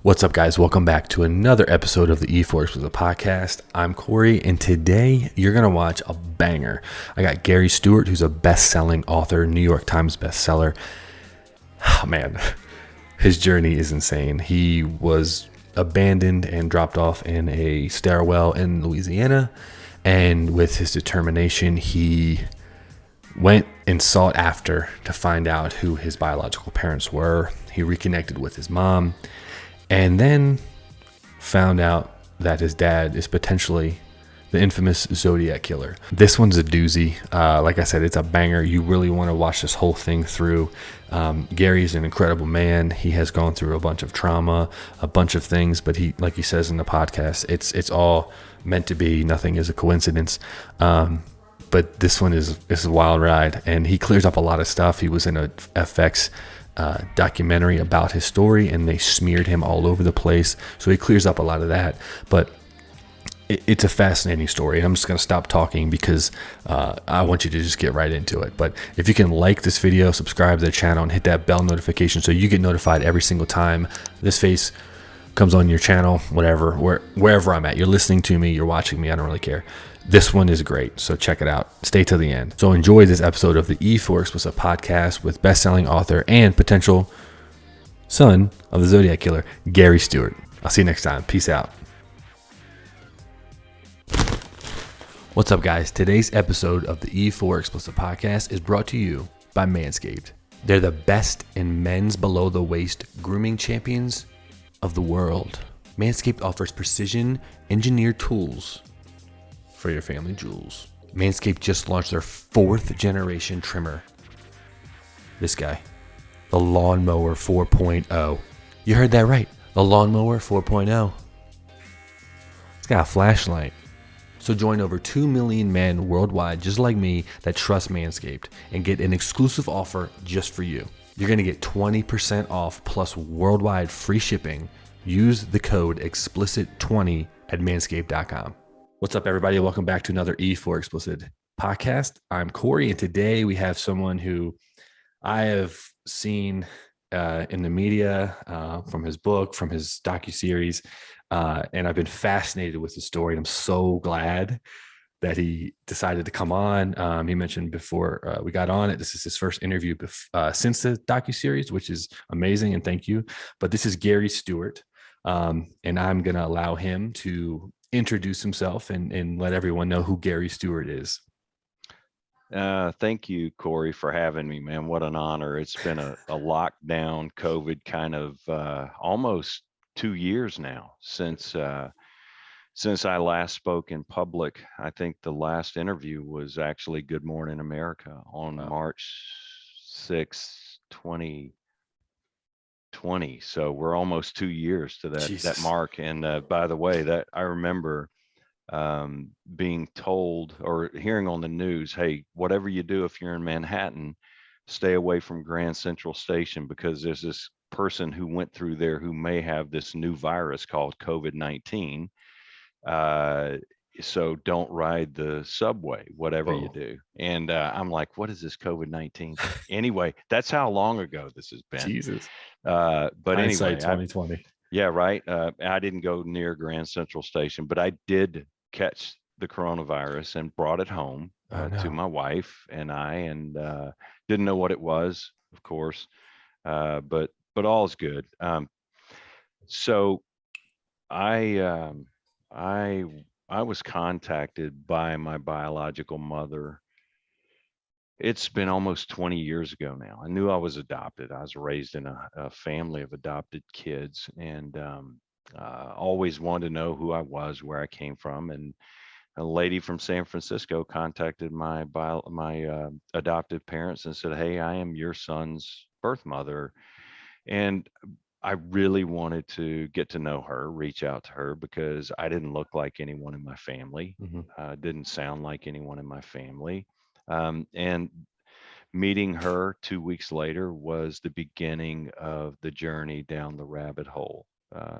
What's up, guys? Welcome back to another episode of the E4 with the podcast. I'm Corey, and today you're going to watch a banger. I got Gary Stewart, who's a best-selling author, New York Times bestseller. Oh, man, his journey is insane. He was abandoned and dropped off in a stairwell in Louisiana, and with his determination, he went and sought after to find out who his biological parents were. He reconnected with his mom, and then found out that his dad is potentially the infamous Zodiac Killer. This one's a doozy. Like I said, it's a banger. You really want to watch this whole thing through. Gary's an incredible man. He has gone through a bunch of trauma, a bunch of things, but he, like he says in the podcast, it's all meant to be. Nothing is a coincidence. But this one is a wild ride, and he clears up a lot of stuff. He was in a FX documentary about his story, and they smeared him all over the place, so he clears up a lot of that. But it's a fascinating story, and I'm just going to stop talking because I want you to just get right into it. But if you can like this video, subscribe to the channel, and hit that bell notification so you get notified every single time this face comes on your channel, wherever I'm at. You're listening to me, you're watching me, I don't really care. This one is great, so check it out. Stay till the end. So enjoy this episode of the E4 Explicit podcast with best-selling author and potential son of the Zodiac Killer, Gary Stewart. I'll see you next time. Peace out. What's up, guys? Today's episode of the E4 Explicit podcast is brought to you by Manscaped. They're the best in men's below-the-waist grooming champions of the world. Manscaped offers precision engineered tools for your family jewels. Manscaped just launched their 4th generation trimmer. This guy, the Lawnmower 4.0. You heard that right. The Lawnmower 4.0. It's got a flashlight. So join over 2 million men worldwide just like me that trust Manscaped and get an exclusive offer just for you. You're going to get 20% off plus worldwide free shipping. Use the code explicit20 at manscaped.com. What's up, everybody? Welcome back to another E4 Explicit podcast. I'm Corey, and today we have someone who I have seen in the media, from his book, from his docuseries, and I've been fascinated with his story. And I'm so glad that he decided to come on. He mentioned before we got on it, this is his first interview since the docuseries, which is amazing, and thank you. But this is Gary Stewart, and I'm going to allow him to introduce himself and let everyone know who Gary Stewart is. Thank you, Corey, for having me, man. What an honor. It's been a lockdown COVID kind of almost 2 years now since I last spoke in public. I think the last interview was actually Good Morning America on March 6, 2020. So we're almost 2 years to that mark. And by the way, that I remember being told or hearing on the news, hey, whatever you do, if you're in Manhattan, stay away from Grand Central Station because there's this person who went through there who may have this new virus called COVID-19. So don't ride the subway, whatever you do. And I'm like, what is this COVID-19? Anyway, that's how long ago this has been. Jesus. But Hindsight, anyway, 2020. yeah, right. I didn't go near Grand Central Station, but I did catch the coronavirus and brought it home to my wife and I, and didn't know what it was, of course, but all's good. So I was contacted by my biological mother. It's been almost 20 years ago now. I knew I was adopted. I was raised in a family of adopted kids, and always wanted to know who I was, where I came from. And a lady from San Francisco contacted my adoptive parents and said, "Hey, I am your son's birth mother," and I really wanted to get to know her, reach out to her because I didn't look like anyone in my family, didn't sound like anyone in my family. And meeting her 2 weeks later was the beginning of the journey down the rabbit hole.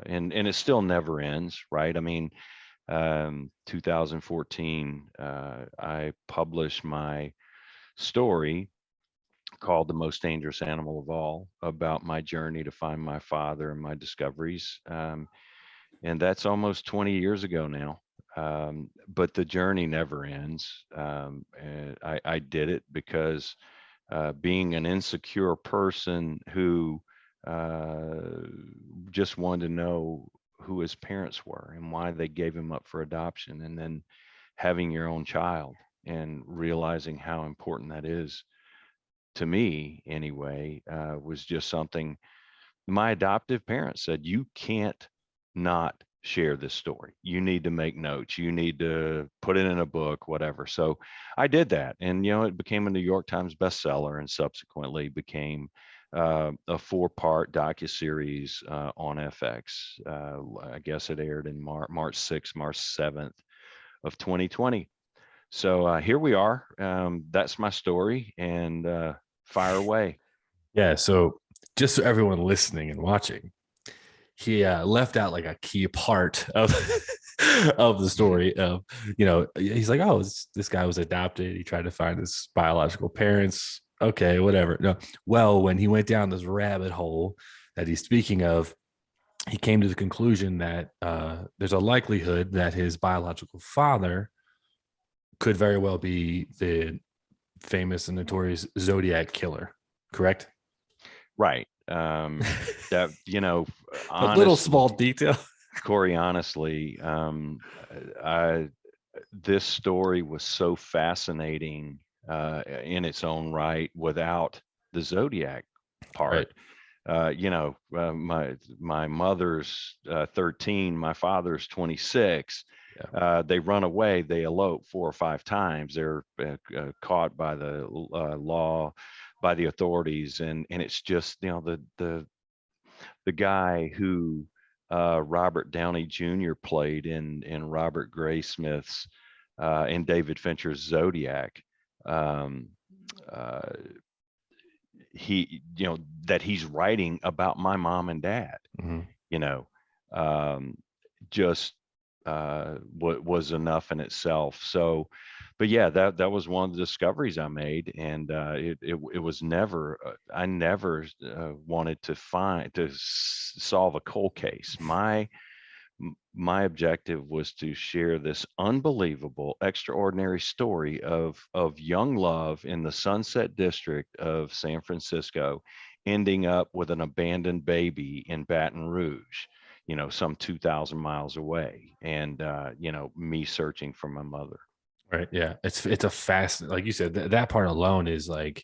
And it still never ends, right? I mean, 2014, I published my story called The Most Dangerous Animal of All, about my journey to find my father and my discoveries. And that's almost 20 years ago now. But the journey never ends. And I did it because being an insecure person who just wanted to know who his parents were and why they gave him up for adoption, and then having your own child and realizing how important that is to me anyway, was just something. My adoptive parents said, you can't not share this story. You need to make notes. You need to put it in a book, whatever. So I did that. And, it became a New York Times bestseller, and subsequently became a 4-part docuseries on FX. I guess it aired in March 6th, March 7th of 2020. So here we are. That's my story, and fire away. Yeah. So just so everyone listening and watching, he left out like a key part of of the story. Of he's like, oh, this guy was adopted. He tried to find his biological parents. Okay, whatever. No, well, when he went down this rabbit hole that he's speaking of, he came to the conclusion that there's a likelihood that his biological father could very well be the famous and notorious Zodiac Killer. Correct? Right. That, A little honestly, small detail. Corey, honestly, this story was so fascinating in its own right without the Zodiac Right. part. My mother's 13, my father's 26. Yeah. They run away, they elope 4 or 5 times. They're caught by the law, by the authorities, and it's just, the guy who Robert Downey Jr. played in Robert Graysmith's in David Fincher's Zodiac. Uh, he, that he's writing about my mom and dad. Mm-hmm. You know, just what was enough in itself. So, but yeah, that was one of the discoveries I made, and it was never. I never wanted to solve a cold case. My objective was to share this unbelievable, extraordinary story of young love in the Sunset District of San Francisco, ending up with an abandoned baby in Baton Rouge, some 2,000 miles away, and me searching for my mother. Right. Yeah. It's a fast, like you said, that part alone is like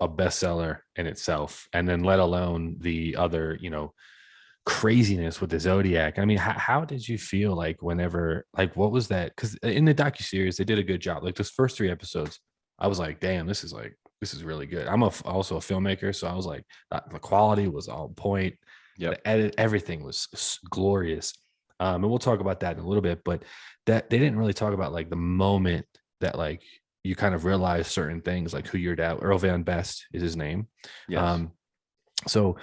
a bestseller in itself. And then let alone the other, craziness with the Zodiac. I mean, how did you feel like whenever, like, what was that? Because in the docuseries, they did a good job. Like those first 3 episodes, I was like, damn, this is really good. I'm also a filmmaker. So I was like, the quality was on point. Yep. The edit, everything was glorious. And we'll talk about that in a little bit, but that they didn't really talk about like the moment that like you kind of realize certain things, like who your dad, Earl Van Best is his name. Yes. So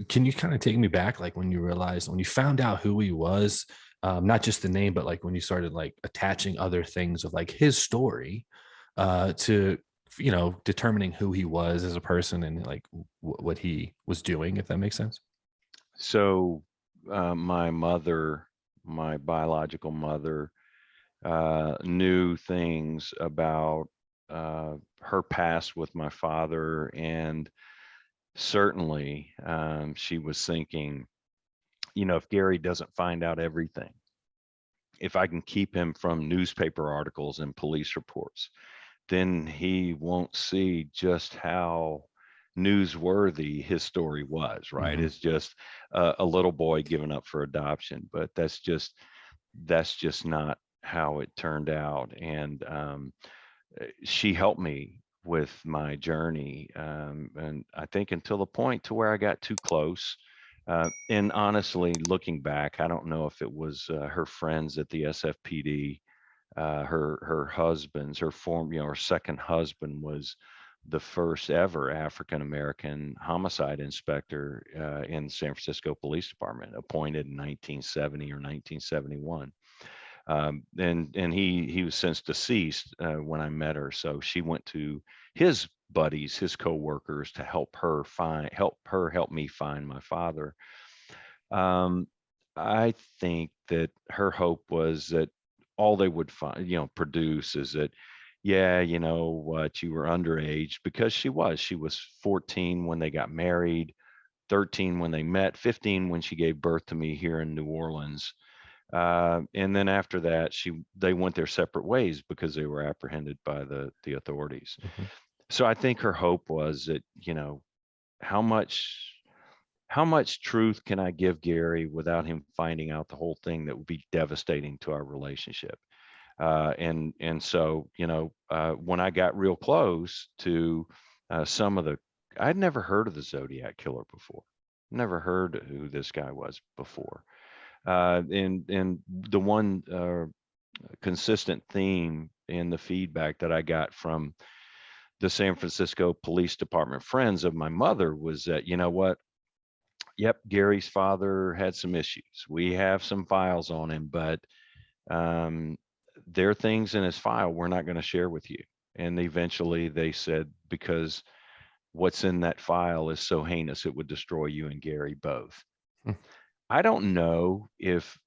can you kind of take me back, like when you found out who he was, not just the name, but like when you started like attaching other things of like his story to determining who he was as a person and like what he was doing, if that makes sense. So my mother, my biological mother, knew things about her past with my father, and certainly she was thinking, if Gary doesn't find out everything, if I can keep him from newspaper articles and police reports, then he won't see just how newsworthy his story was, right? Mm-hmm. It's just a little boy given up for adoption, but that's just not how it turned out. And she helped me with my journey, and I think until the point to where I got too close. And honestly, looking back, I don't know if it was her friends at the SFPD, her husband's, her second husband was the first ever African American homicide inspector in the San Francisco Police Department, appointed in 1970 or 1971. And he was since deceased when I met her. So she went to his buddies, his co-workers, to help me find my father. Um, I think that her hope was that all they would find, produce is that, yeah, you know what, you were underage, because she was 14 when they got married, 13 when they met, 15 when she gave birth to me here in New Orleans. And then after that, they went their separate ways because they were apprehended by the authorities. Hmm. So I think her hope was that, how much how much truth can I give Gary without him finding out the whole thing that would be devastating to our relationship? And so, when I got real close to some of the, I'd never heard of the Zodiac Killer before. Never heard who this guy was before. And the one consistent theme in the feedback that I got from the San Francisco Police Department friends of my mother was that, you know what? Yep, Gary's father had some issues. We have some files on him, but um, there are things in his file we're not going to share with you. And eventually they said, because what's in that file is so heinous, it would destroy you and Gary both. Hmm. I don't know if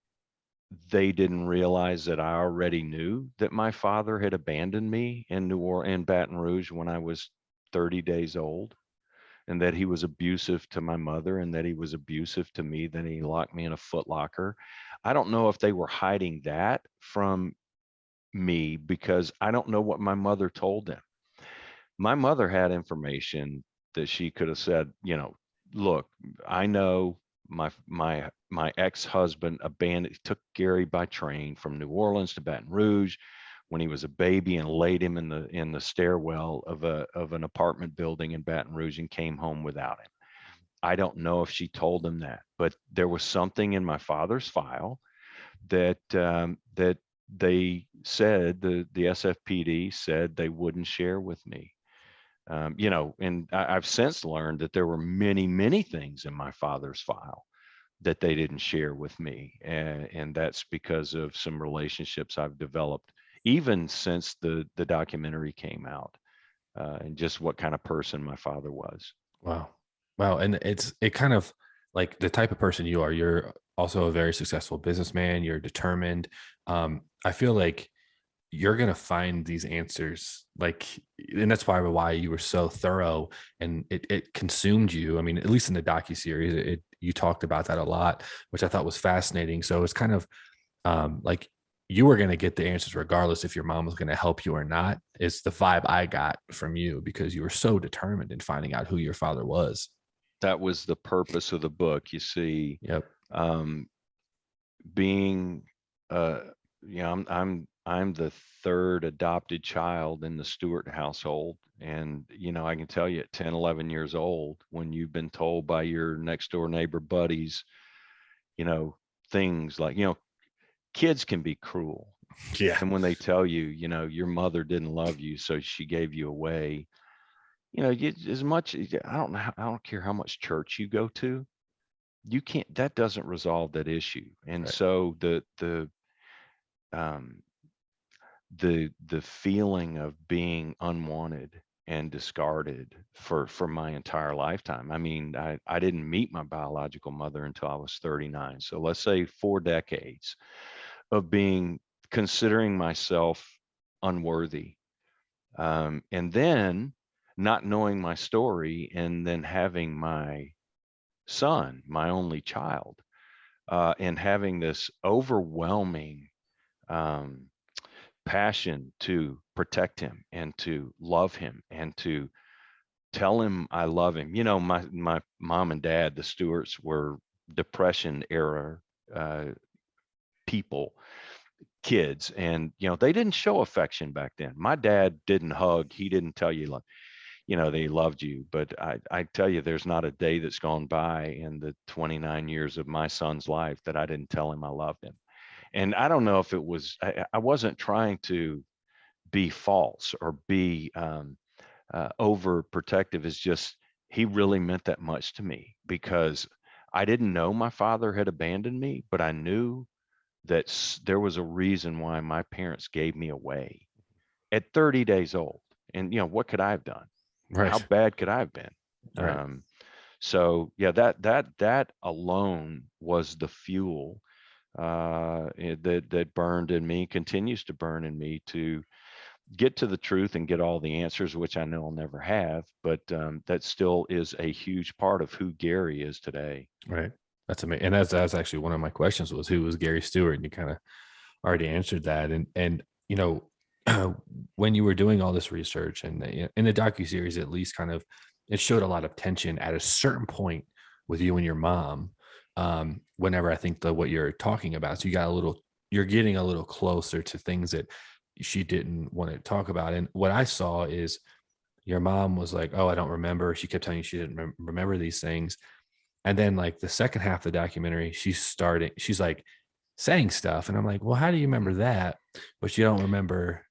they didn't realize that I already knew that my father had abandoned me in in Baton Rouge when I was 30 days old, and that he was abusive to my mother, and that he was abusive to me. Then he locked me in a foot locker. I don't know if they were hiding that from me, because I don't know what my mother told them. My mother had information that she could have said, look, I know my ex-husband took Gary by train from New Orleans to Baton Rouge when he was a baby, and laid him in the stairwell of an apartment building in Baton Rouge, and came home without him. I don't know if she told him that, but there was something in my father's file that they said, the SFPD said they wouldn't share with me. And I've since learned that there were many, many things in my father's file that they didn't share with me. And that's because of some relationships I've developed, even since the documentary came out, and just what kind of person my father was. Wow. Wow. And it kind of like the type of person you are. You're also a very successful businessman. You're determined. I feel like you're gonna find these answers, like, and that's why you were so thorough, and it consumed you. I mean, at least in the docuseries, you talked about that a lot, which I thought was fascinating. So it's kind of like you were gonna get the answers regardless if your mom was gonna help you or not. It's the vibe I got from you because you were so determined in finding out who your father was. That was the purpose of the book. You see, Yep. um, being, uh, I'm the third adopted child in the Stewart household. And, I can tell you at 10, 11 years old, when you've been told by your next door neighbor buddies, you know, things like, kids can be cruel. Yeah. And when they tell you, your mother didn't love you, so she gave you away, as much, I don't care how much church you go to, you can't, that doesn't resolve that issue. And Right. so um, the feeling of being unwanted and discarded for my entire lifetime. I mean, I didn't meet my biological mother until I was 39. So let's say 4 decades of considering myself unworthy. And then not knowing my story, and then having my son, my only child, and having this overwhelming um, passion to protect him and to love him and to tell him I love him. My mom and dad, the Stewarts, were Depression era uh, people, kids, and they didn't show affection back then. My dad didn't hug. He didn't tell you, that he loved you. But I tell you, there's not a day that's gone by in the 29 years of my son's life that I didn't tell him I loved him. And I don't know if it was, I wasn't trying to be false or be overprotective. It's just, he really meant that much to me, because I didn't know my father had abandoned me, but I knew that there was a reason why my parents gave me away at 30 days old. And, what could I have done? How Right. bad could I have been? Right. Um, so yeah, that alone was the fuel that burned in me, continues to burn in me to get to the truth and get all the answers, which I know I'll never have, but that still is a huge part of who Gary is today. Right. That's amazing. And that's actually one of my questions was who was Gary Stewart? And you kind of already answered that. And you know, when you were doing all this research and in the docuseries, at least kind of, it showed a lot of tension at a certain point with you and your mom. Whenever I think what you're talking about, so you're getting a little closer to things that she didn't want to talk about. And what I saw is your mom was like, "Oh, I don't remember." She kept telling you she didn't remember these things. And then like the second half of the documentary, she's like saying stuff. And I'm like, well, how do you remember that? But you don't remember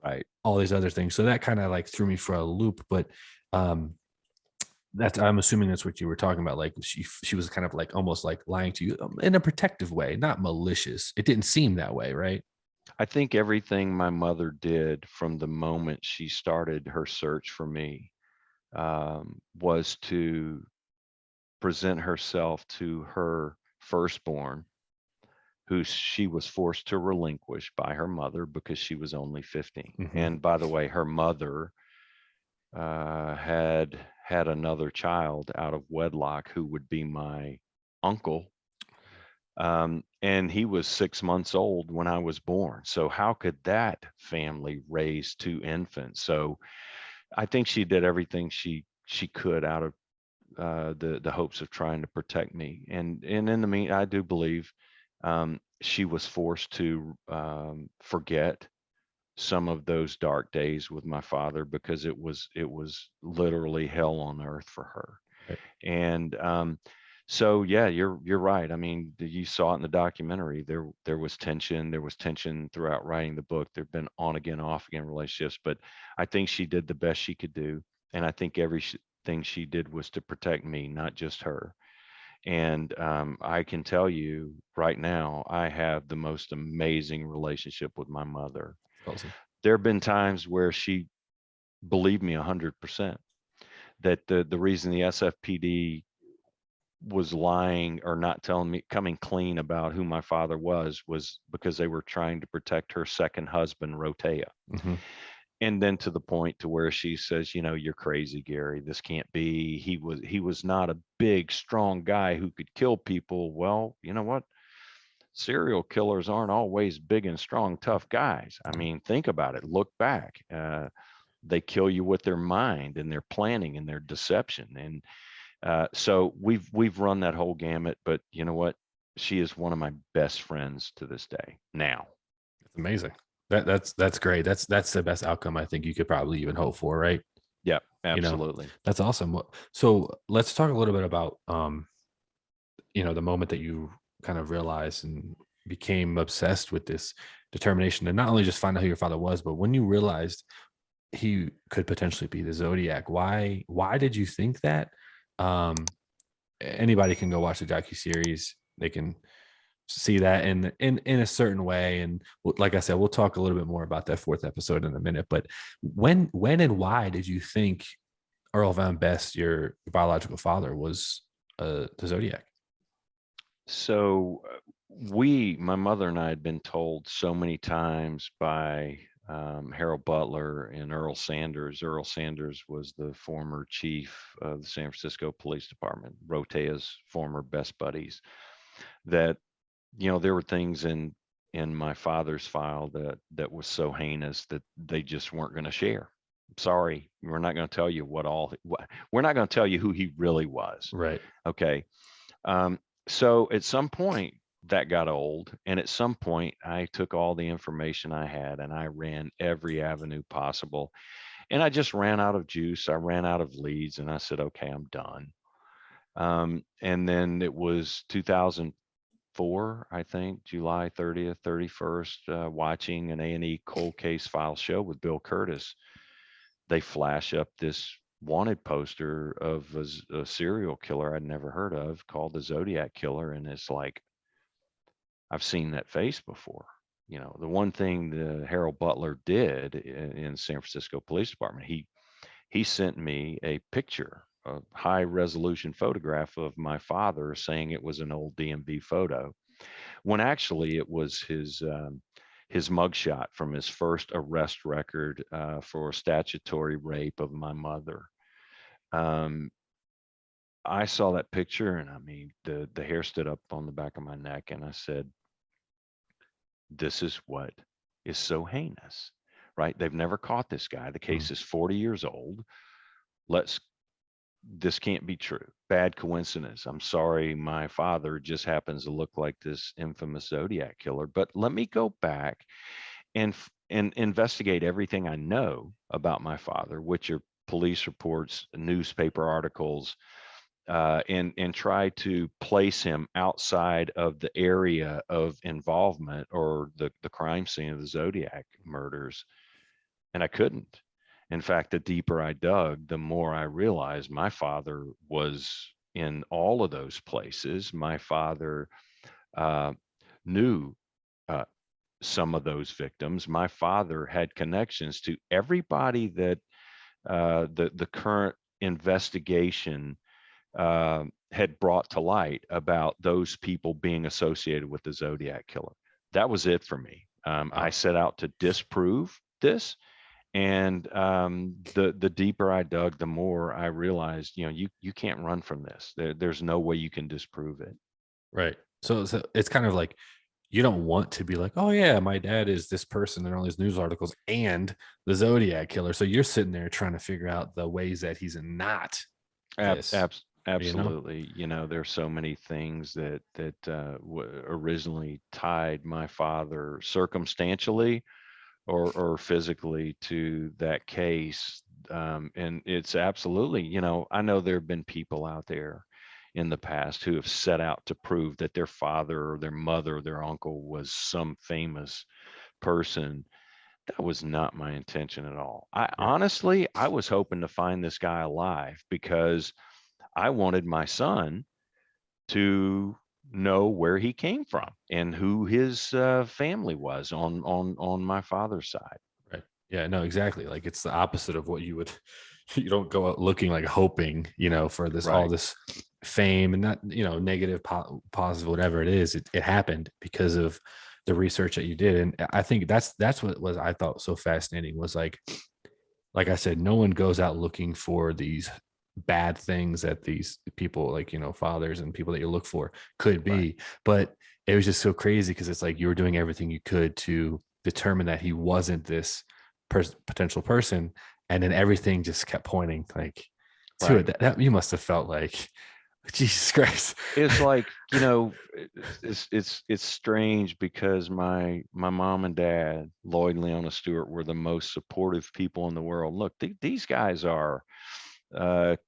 Right. all these other things. So that kind of like threw me for a loop. But um I'm assuming that's what you were talking about. Like she was kind of like almost like lying to you in a protective way, not malicious. It didn't seem that way, right? I think everything my mother did from the moment she started her search for me was to present herself to her firstborn, who she was forced to relinquish by her mother because she was only 15. Mm-hmm. And by the way, her mother had another child out of wedlock who would be my uncle. And he was 6 months old when I was born. So how could that family raise two infants? So I think she did everything she could out of the hopes of trying to protect me. And in the mean, I do believe she was forced to forget some of those dark days with my father because it was literally hell on earth for her. Right. And so yeah, you're right. I mean, you saw it in the documentary. There was tension. There was tension throughout writing the book. There've been on again, off again relationships, but I think she did the best she could do, and I think everything she did was to protect me, not just her. And I can tell you right now, I have the most amazing relationship with my mother. Awesome. There have been times where she believed me 100% that the reason the SFPD was lying or not telling me, coming clean about who my father was because they were trying to protect her second husband, Rotea. Mm-hmm. And then to the point to where she says, you're crazy, Gary. This can't be. He was not a big, strong guy who could kill people. Well, you know what? Serial killers aren't always big and strong, tough guys. I mean, think about it. Look back. They kill you with their mind and their planning and their deception. And so we've run that whole gamut. But you know what? She is one of my best friends to this day. Now, It's amazing. That's great. That's the best outcome I think you could probably even hope for, right? yeah, You know, absolutely. that's awesome. So let's talk a little bit about the moment that you kind of realized and became obsessed with this determination to not only just find out who your father was, but when you realized he could potentially be the Zodiac, why did you think that? Um, Anybody can go watch the docuseries. They can see that in a certain way. And like I said, we'll talk a little bit more about that fourth episode in a minute. But when and why did you think Earl Van Best, your biological father, was the Zodiac? So my mother and I had been told so many times by Harold Butler and Earl Sanders. Earl Sanders was the former chief of the San Francisco Police Department, Rotea's former best buddies, that, there were things in my father's file that was so heinous that they just weren't going to share. Sorry, we're not going to tell you we're not going to tell you who he really was. Right. Okay. Um, so at some point that got old. And at some point I took all the information I had and I ran every avenue possible. And I just ran out of juice. I ran out of leads and I said, okay, I'm done. And then it was 2004, I think, July 30th, 31st, watching an A&E cold case file show with Bill Curtis. They flash up this wanted poster of a serial killer I'd never heard of called the Zodiac Killer. And it's like, I've seen that face before. The one thing the Harold Butler did in San Francisco Police Department, he sent me a picture, a high resolution photograph of my father, saying it was an old DMV photo, when actually it was his mugshot from his first arrest record for statutory rape of my mother. Um, I saw that picture, and I mean, the hair stood up on the back of my neck, and I said, "This is what is so heinous." Right? They've never caught this guy. The case is 40 years old. Let's This can't be true. Bad coincidence. I'm sorry, my father just happens to look like this infamous Zodiac killer. But let me go back and investigate everything I know about my father, which are police reports, newspaper articles, and try to place him outside of the area of involvement or the crime scene of the Zodiac murders. And I couldn't. In fact, the deeper I dug, the more I realized my father was in all of those places. My father uh, knew uh, some of those victims. My father had connections to everybody that the current investigation had brought to light about those people being associated with the Zodiac killer. That was it for me. I set out to disprove this, and the deeper I dug, the more I realized, you can't run from this. There's no way you can disprove it. Right. So it's kind of like you don't want to be like, oh yeah, my dad is this person in all these news articles and the Zodiac killer. So you're sitting there trying to figure out the ways that he's not this. Absolutely. There's so many things that originally tied my father circumstantially or physically to that case. And it's absolutely, I know there have been people out there in the past who have set out to prove that their father or their mother or their uncle was some famous person. That was not my intention at all. Honestly, I was hoping to find this guy alive because I wanted my son to know where he came from and who his family was on my father's side. Right. Yeah, no, exactly. Like it's the opposite of what you would, you don't go out looking like hoping, for this, all Right. this fame and not, negative, positive, whatever it is. It happened because of the research that you did. And I think that's what was, I thought so fascinating was like I said, no one goes out looking for these bad things that these people like, fathers and people that you look for could be. Right. But it was just so crazy because it's like you were doing everything you could to determine that he wasn't this potential person. And then everything just kept pointing like to Right. it. That you must have felt like, Jesus Christ. It's like, it's strange because my mom and dad, Lloyd and Leona Stewart, were the most supportive people in the world. Look, these guys are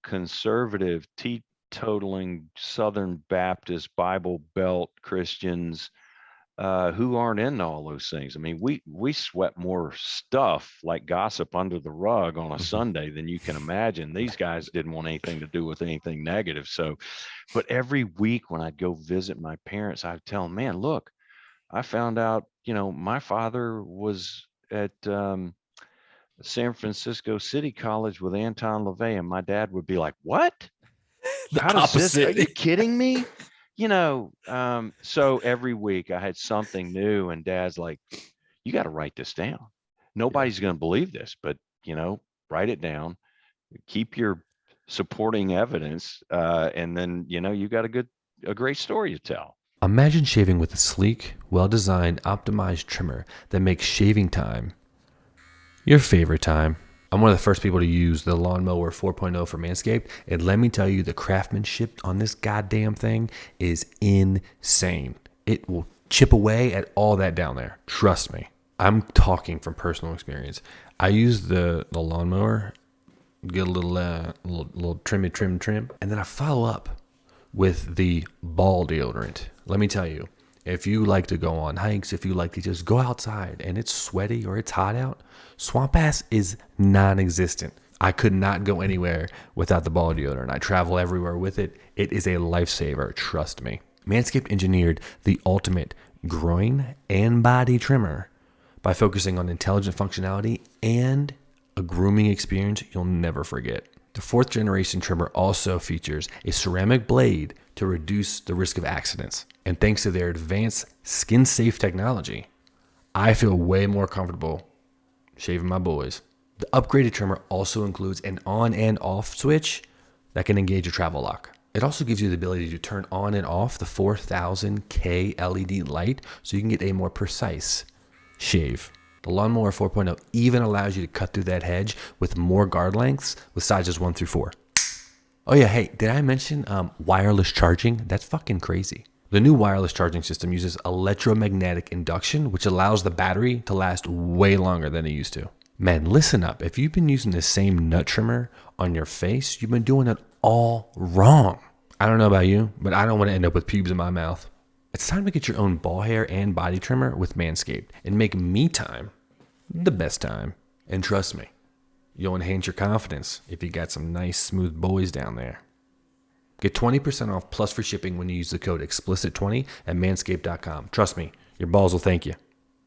conservative, teetotaling Southern Baptist Bible Belt Christians who aren't into all those things. I mean, we swept more stuff like gossip under the rug on a Sunday than you can imagine. These guys didn't want anything to do with anything negative. So, but every week when I'd go visit my parents, I'd tell them, man, look, I found out, my father was at San Francisco City College with Anton LaVey, and my dad would be like, what? The How does this? Are opposite. you kidding me? So every week I had something new, and Dad's like, you got to write this down. Nobody's going to believe this, but write it down, keep your supporting evidence. And then, you got a great story to tell. Imagine shaving with a sleek, well-designed, optimized trimmer that makes shaving time your favorite time. I'm one of the first people to use the Lawnmower 4.0 for Manscaped, and let me tell you, the craftsmanship on this goddamn thing is insane. It will chip away at all that down there. Trust me. I'm talking from personal experience. I use the lawnmower, get a little trim, and then I follow up with the ball deodorant. Let me tell you, if you like to go on hikes, if you like to just go outside and it's sweaty or it's hot out, Swamp Ass is non-existent. I could not go anywhere without the ball deodorant. I travel everywhere with it. It is a lifesaver, trust me. Manscaped engineered the ultimate groin and body trimmer by focusing on intelligent functionality and a grooming experience you'll never forget. The fourth generation trimmer also features a ceramic blade to reduce the risk of accidents. And thanks to their advanced skin safe technology, I feel way more comfortable shaving my boys. The upgraded trimmer also includes an on and off switch that can engage your travel lock. It also gives you the ability to turn on and off the 4000K LED light so you can get a more precise shave. The Lawnmower 4.0 even allows you to cut through that hedge with more guard lengths with sizes 1 through 4. Oh yeah, hey, did I mention wireless charging? That's fucking crazy. The new wireless charging system uses electromagnetic induction, which allows the battery to last way longer than it used to. Man, listen up. If you've been using the same nut trimmer on your face, you've been doing it all wrong. I don't know about you, but I don't want to end up with pubes in my mouth. It's time to get your own ball hair and body trimmer with Manscaped and make me time the best time. And trust me, you'll enhance your confidence if you got some nice smooth boys down there. Get 20% off plus free shipping when you use the code explicit20 at manscaped.com. Trust me, your balls will thank you.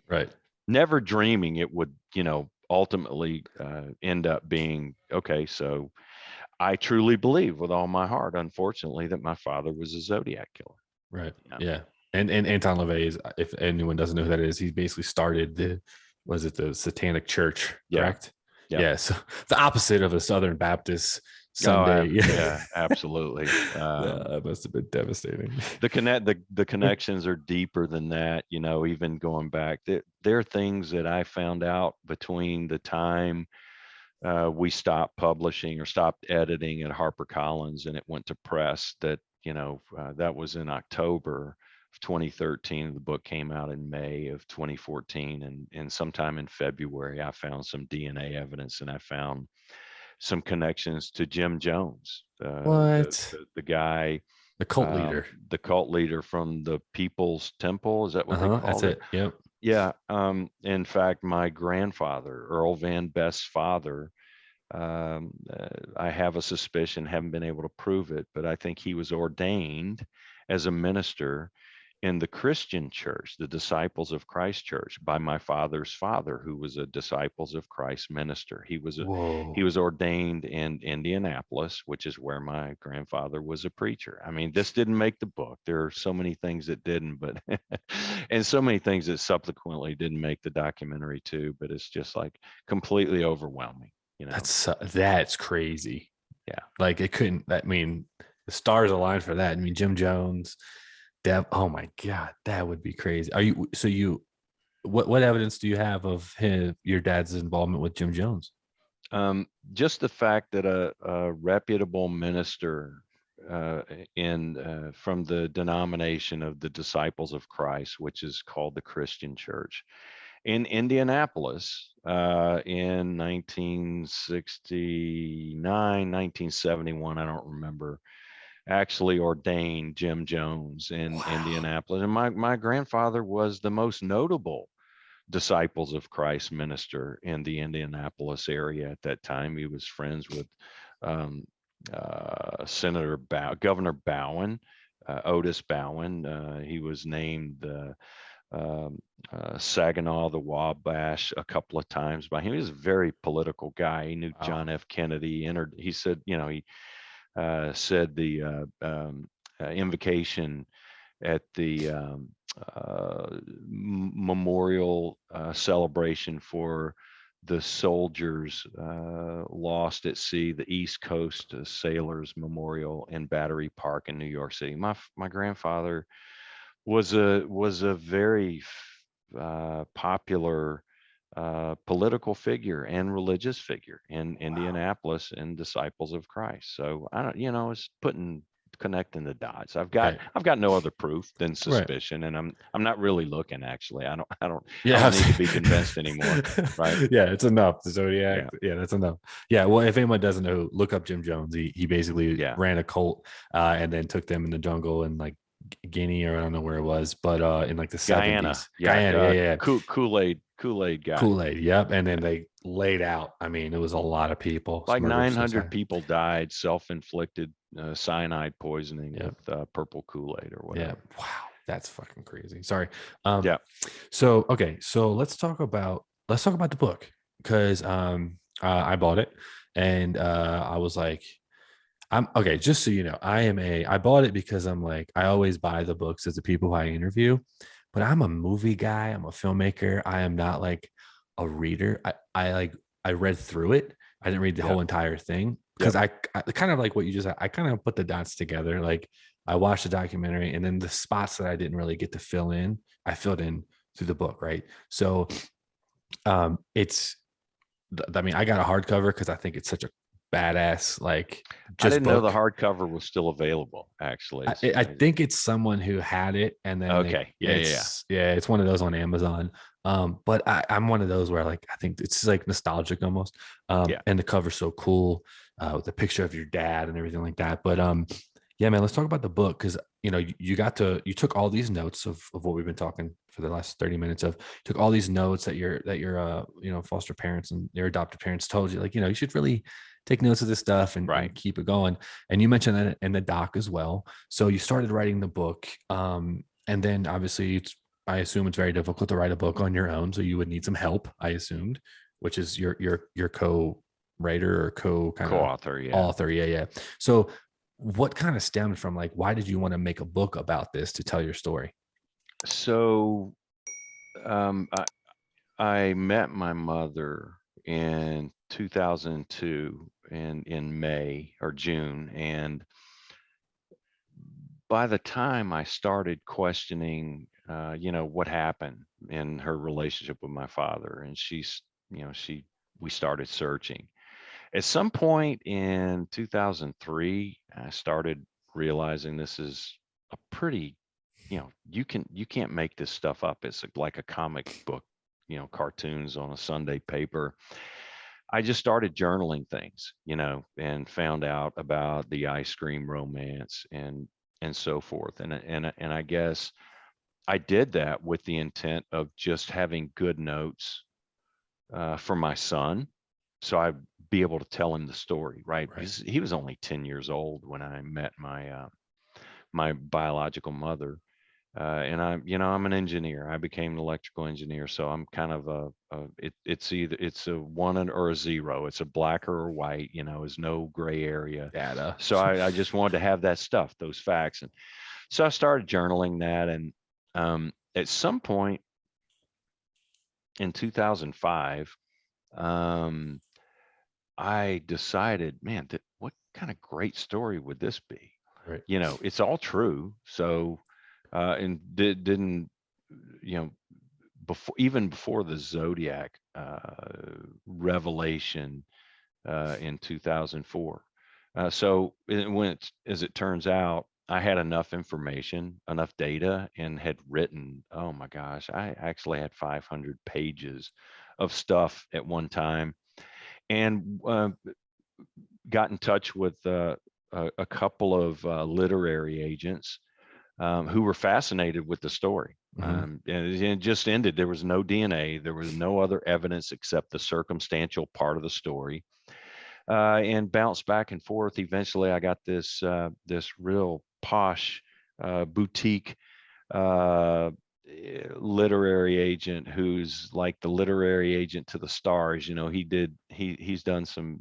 Right. Never dreaming it would, ultimately end up being, okay, so I truly believe with all my heart, unfortunately, that my father was a Zodiac killer. Right. Yeah. And Anton LaVey is, if anyone doesn't know who that is, he basically started the Satanic Church, correct? Yeah. So the opposite of a Southern Baptist Sunday. Yeah, absolutely. That must have been devastating. The connections are deeper than that, even going back. There are things that I found out between the time we stopped publishing or stopped editing at HarperCollins and it went to press that, that was in October of 2013. The book came out in May of 2014. And sometime in February, I found some DNA evidence and I found some connections to Jim Jones, the guy, the cult leader from the People's Temple. Is that what they call it? That's it. Yep. Yeah. In fact, my grandfather, Earl Van Best's father, I have a suspicion, haven't been able to prove it, but I think he was ordained as a minister in the Christian church, the Disciples of Christ church, by my father's father, who was a Disciples of Christ minister. He was ordained in Indianapolis, which is where my grandfather was a preacher. I mean, this didn't make the book. There are so many things that didn't, but and so many things that subsequently didn't make the documentary too. But it's just like completely overwhelming. That's crazy. Yeah, like it couldn't. I mean, the stars aligned for that. I mean, Jim Jones. Oh my God, that would be crazy. What evidence do you have of your dad's involvement with Jim Jones? Just the fact that a reputable minister from the denomination of the Disciples of Christ, which is called the Christian Church, in Indianapolis in 1969, 1971, I don't remember, actually ordained Jim Jones in Indianapolis. And my grandfather was the most notable Disciples of Christ minister in the Indianapolis area at that time. He was friends with Governor Bowen, Otis Bowen. He was named Saginaw the Wabash a couple of times by him. He was a very political guy. He knew John F. Kennedy. He said, said the invocation at the memorial celebration for the soldiers lost at sea, the East Coast Sailors Memorial in Battery Park in New York City. My grandfather was a very popular political figure and religious figure in Indianapolis and Disciples of Christ. So I don't, it's connecting the dots. I've got no other proof than suspicion, and I'm not really looking. Actually, I don't need to be convinced anymore. Right? Yeah, it's enough. The Zodiac. Yeah, that's enough. Yeah. Well, if anyone doesn't know, look up Jim Jones. He basically ran a cult and then took them in the jungle and like Guinea, or I don't know where it was, but in like the 70s. Guyana. Kool-Aid guy. Kool-Aid, yep. And then they laid out. I mean, it was a lot of people. Like 900 people died, self-inflicted cyanide poisoning with purple Kool-Aid or whatever. Yeah. Wow, that's fucking crazy. Sorry. So okay, so let's talk about the book, because I bought it, and I was like, I'm okay. Just so you know, I bought it because I'm like, I always buy the books as the people who I interview, but I'm a movie guy. I'm a filmmaker. I am not like a reader. I read through it. I didn't read the Yep. whole entire thing because Yep. I kind of like what you just, I kind of put the dots together. Like I watched the documentary, and then the spots that I didn't really get to fill in, I filled in through the book. Right. So, it's, I mean, I got a hardcover because I think it's such a badass, like, I just didn't know the book. hardcover was still available, actually. I think it's someone who had it, and then Okay. Yeah. Yeah. Yeah. it's, yeah, it's one of those on Amazon. But I'm one of those where, like, I think it's like nostalgic almost. Yeah. And the cover's so cool, with the picture of your dad and everything like that. But yeah, man, let's talk about the book, because you took all these notes of what we've been talking for the last 30 minutes of, took all these notes that your foster parents and your adopted parents told you, like, you should really take notes of this stuff, Right. and keep it going. And you mentioned that in the doc as well. So you started writing the book, and then obviously I assume it's very difficult to write a book on your own, so you would need some help, I assumed, which is your co-writer or co kind of Co-author. Yeah. author. Yeah, yeah. So what kind of stemmed from, like, why did you want to make a book about this to tell your story? So, um, I, I met my mother in 2002 in May or June. And by the time I started questioning, what happened in her relationship with my father, and we started searching. At some point in 2003, I started realizing this is a pretty, you can't make this stuff up. It's like a comic book, cartoons on a Sunday paper. I just started journaling things, and found out about the ice cream romance and so forth. And I guess I did that with the intent of just having good notes for my son, so I'd be able to tell him the story, right? Right. Because he was only 10 years old when I met my biological mother. I'm an engineer. I became an electrical engineer, so I'm kind of it's a one or a zero. It's a black or a white. Is no gray area. Data. So I just wanted to have that stuff, those facts, and so I started journaling that. And at some point in 2005, um, I decided, man, what kind of great story would this be? Right. It's all true. So, and didn't, you know, before the Zodiac revelation in 2004. So as it turns out, I had enough information, enough data, and had written, oh my gosh, I actually had 500 pages of stuff at one time. And got in touch with a couple of literary agents who were fascinated with the story. Hmm. And it just ended. There was no DNA. There was no other evidence except the circumstantial part of the story, and bounced back and forth. Eventually, I got this real posh boutique uh, literary agent who's like the literary agent to the stars. He's done some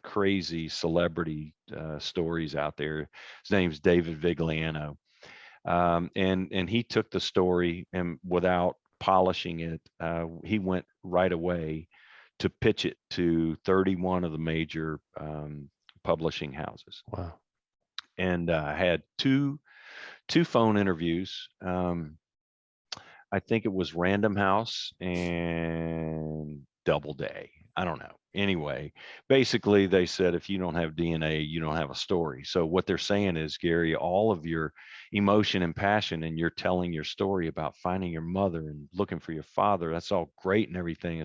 crazy celebrity stories out there. His name's David Vigliano. And he took the story, and without polishing it, he went right away to pitch it to 31 of the major publishing houses, Wow. and had two phone interviews. I think it was Random House and Doubleday. I don't know. Anyway, basically they said, if you don't have DNA, you don't have a story. So what they're saying is, Gary, all of your emotion and passion, and you're telling your story about finding your mother and looking for your father, that's all great and everything.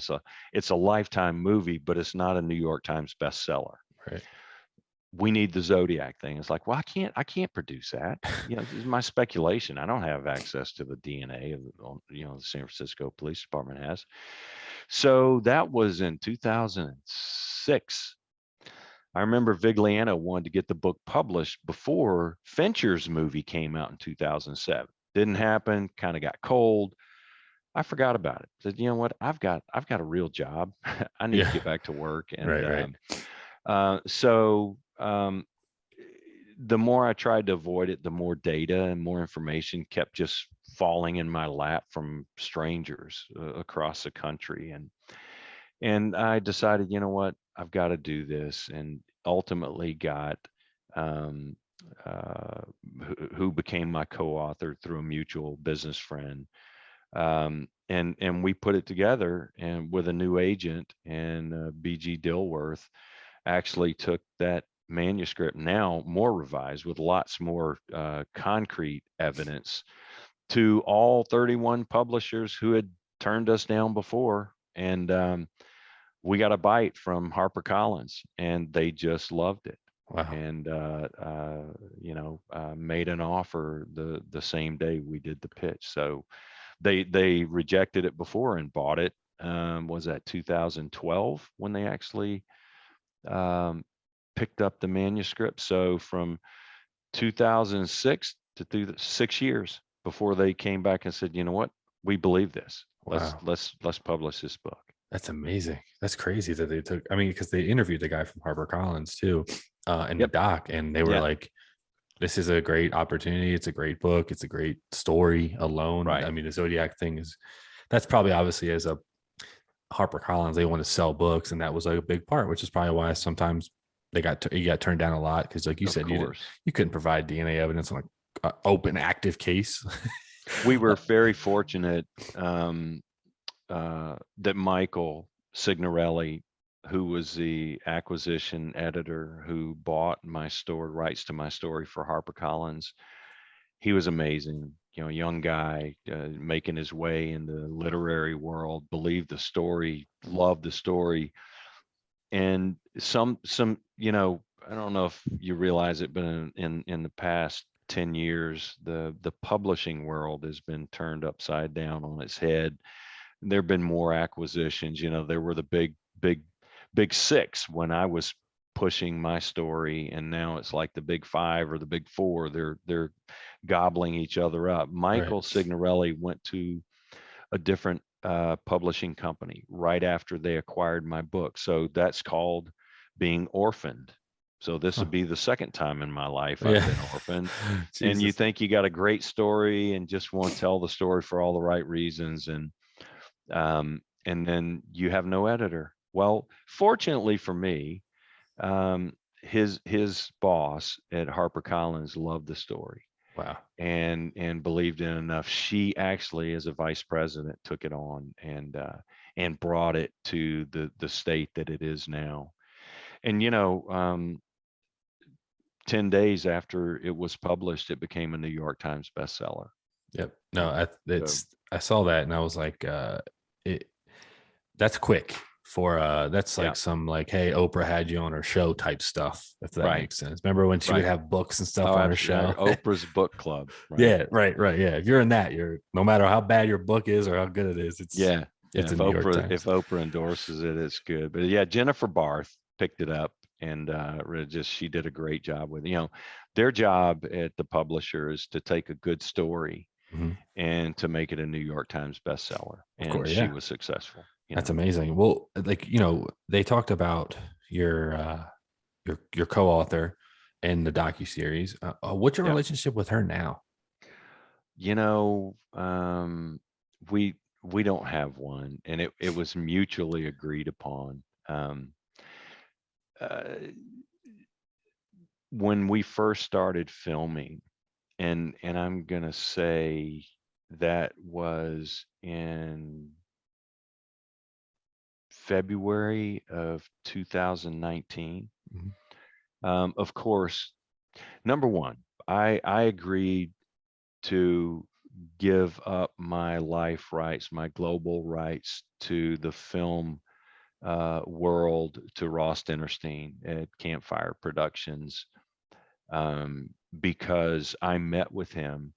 It's a Lifetime movie, but it's not a New York Times bestseller. Right. We need the Zodiac thing. It's like, well, I can't produce that. This is my speculation. I don't have access to the DNA of, the San Francisco Police Department has. So that was in 2006. I remember Vigliano wanted to get the book published before Fincher's movie came out in 2007. Didn't happen, kind of got cold. I forgot about it. Said, you know what? I've got a real job. I need to Yeah. get back to work. And Right. Right. so the more I tried to avoid it, the more data and more information kept just falling in my lap from strangers across the country. And I decided, you know what? I've got to do this. And ultimately got um, uh, who became my co-author through a mutual business friend, and we put it together and with a new agent, and BG Dilworth actually took that manuscript, now more revised with lots more concrete evidence, to all 31 publishers who had turned us down before. And we got a bite from HarperCollins, and they just loved it. Wow. And made an offer the same day we did the pitch. So they rejected it before and bought it. Was that 2012 when they actually um, picked up the manuscript? So from 2006 to 6 years before they came back and said, you know what, we believe this. Let's Wow. let's publish this book. That's amazing. That's crazy that they took. I mean, because they interviewed the guy from HarperCollins too, in the Yep. doc, and they were Yeah. like, "This is a great opportunity. It's a great book. It's a great story alone." I Right. mean, the Zodiac thing is that's probably obviously as a HarperCollins, they want to sell books, and that was like a big part, which is probably why sometimes you got turned down a lot because, like you Of said, course. you couldn't provide DNA evidence on an open active case. We were very fortunate that Michael Signorelli, who was the acquisition editor who bought my story rights to my story for HarperCollins, he was amazing. You know, young guy making his way in the literary world, believed the story, loved the story. And some I don't know if you realize it, but in the past 10 years, the publishing world has been turned upside down on its head. There have been more acquisitions. There were the big six when I was pushing my story, and now it's like the big five or the big four. They're gobbling each other up. Right. Michael Signorelli went to a different publishing company right after they acquired my book. So that's called being orphaned. So this Huh. would be the second time in my life I've Yeah. been orphaned. And you Jesus. think you got a great story and just want to tell the story for all the right reasons, and then you have no editor. Well, fortunately for me, um, his boss at HarperCollins loved the story Wow. and believed in it enough. She actually, as a vice president, took it on and brought it to the state that it is now. And 10 days after it was published, it became a New York Times bestseller. Yep. No, So I saw that and I was like, it that's quick for that's yeah, like some like, hey, Oprah had you on her show type stuff, if that right, makes sense. Remember when she would right. have books and stuff Oh, on her absolutely. show? Oprah's book club, right? Yeah, right, right. Yeah. If you're in that, you're no matter how bad your book is or how good it is, Yeah, yeah. it's a If New York If Times. Oprah endorses it, it's good. But yeah, Jennifer Barth picked it up and really just she did a great job with it. Their job at the publisher is to take a good story Mhm. and to make it a New York Times bestseller, Of and course, she yeah. was successful. That's amazing. Well, like, they talked about your co-author in the docu-series. What's your Yeah. relationship with her now? You know, we we don't have one, and it was mutually agreed upon. Uh, when we first started filming, and I'm gonna say that was in February of 2019. Mhm. Of course, number one, I agreed to give up my life rights, my global rights to the film world to Ross Dinnerstein at Campfire Productions, because I met with him.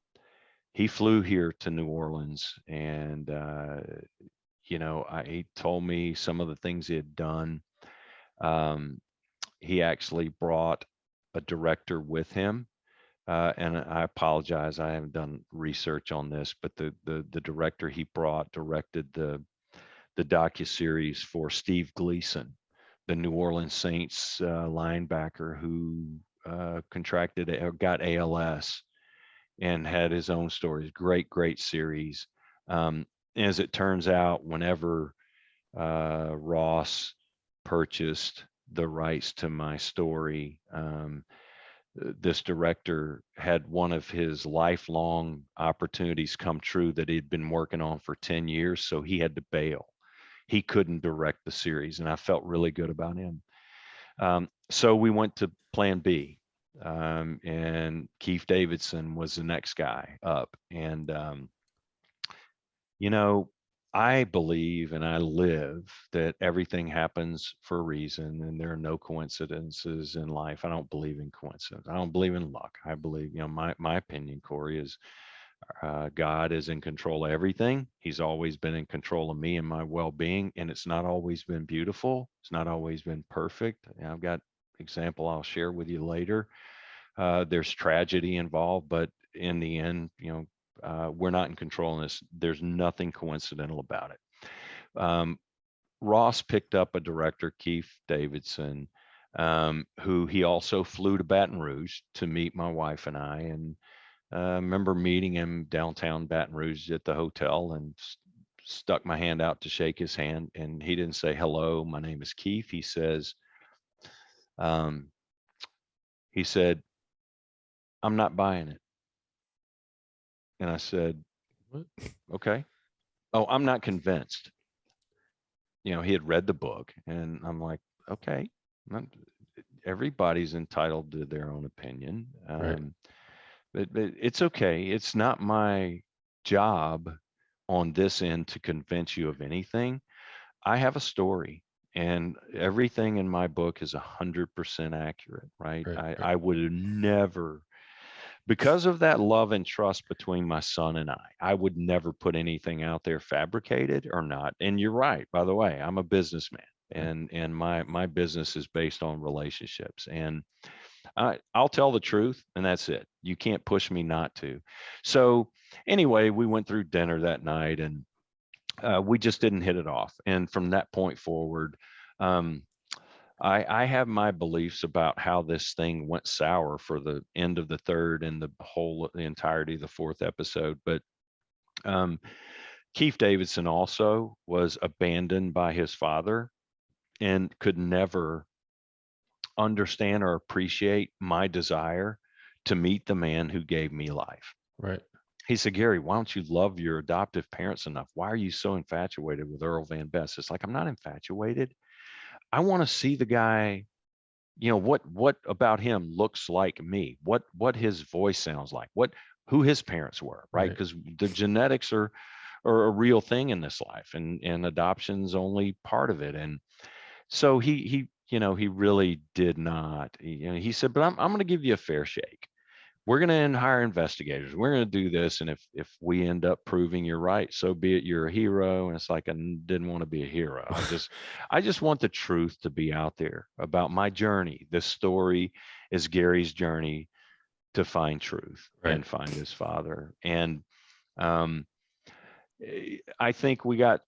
He flew here to New Orleans, and he told me some of the things he had done. Um, he actually brought a director with him, and I apologize, I haven't done research on this, but the director he brought directed the docuseries for Steve Gleason, the New Orleans Saints linebacker who contracted or got ALS and had his own stories. Great series. As it turns out, whenever Ross purchased the rights to my story, this director had one of his lifelong opportunities come true that he'd been working on for 10 years. So he had to bail. He couldn't direct the series, and I felt really good about him. So we went to plan B, and Keith Davidson was the next guy up. And, I believe and I live that everything happens for a reason, and there are no coincidences in life. I don't believe in coincidence. I don't believe in luck. I believe, my opinion, Corey, is God is in control of everything. He's always been in control of me and my well-being, and it's not always been beautiful. It's not always been perfect. And I've got example I'll share with you later. There's tragedy involved, but in the end, we're not in control of this. There's nothing coincidental about it. Ross picked up a director, Keith Davidson, who he also flew to Baton Rouge to meet my wife and I. And remember meeting him downtown Baton Rouge at the hotel, and stuck my hand out to shake his hand. And he didn't say, "Hello, my name is Keith." He says, he said, "I'm not buying it." And I said, What? "Okay." "Oh, I'm not convinced." He had read the book, and I'm like, "Okay, everybody's entitled to their own opinion. Right. But it's okay. It's not my job on this end to convince you of anything. I have a story, and everything in my book is 100% accurate, right? Right. I would have never, because of that love and trust between my son and I would never put anything out there fabricated or not. And you're right, by the way, I'm a businessman, and my business is based on relationships, and I'll tell the truth, and that's it. You can't push me not to. So anyway, we went through dinner that night, and we just didn't hit it off. And from that point forward, um, I have my beliefs about how this thing went sour for the end of the third and the entirety of the fourth episode. But um, Keith Davidson also was abandoned by his father and could never understand or appreciate my desire to meet the man who gave me life. Right. He said, "Gary, why don't you love your adoptive parents enough? Why are you so infatuated with Earl Van Best?" It's like, I'm not infatuated. I want to see the guy, what about him looks like me, what his voice sounds like, who his parents were, right? Right. Because the genetics are a real thing in this life, and adoption's only part of it. And so he really did not. He said, "But I'm going to give you a fair shake. We're going to hire investigators. We're going to do this, and if we end up proving you're right, so be it. You're a hero." And it's like, I didn't want to be a hero. I just want the truth to be out there about my journey. This story is Gary's journey to find truth Right. and find his father. And um, I think we got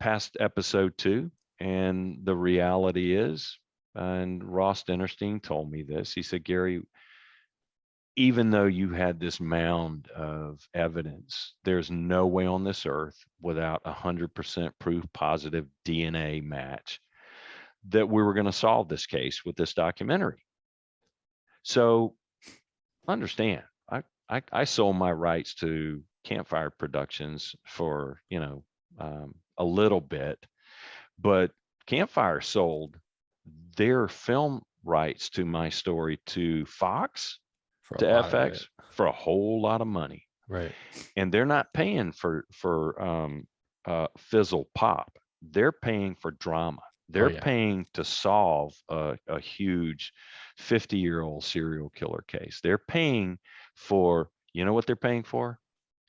past episode 2, and the reality is, and Ross Dinnerstein told me this. He said, "Gary, even though you had this mound of evidence, there's no way on this earth without 100% proof positive DNA match that we were going to solve this case with this documentary." So understand, I sold my rights to Campfire Productions for, a little bit, but Campfire sold their film rights to my story to Fox, For a to lot of it. FX, for a whole lot of money. Right. And they're not paying for fizzle pop. They're paying for drama. Oh They're yeah. paying to solve a huge 50-year-old serial killer case. They're paying for, what they're paying for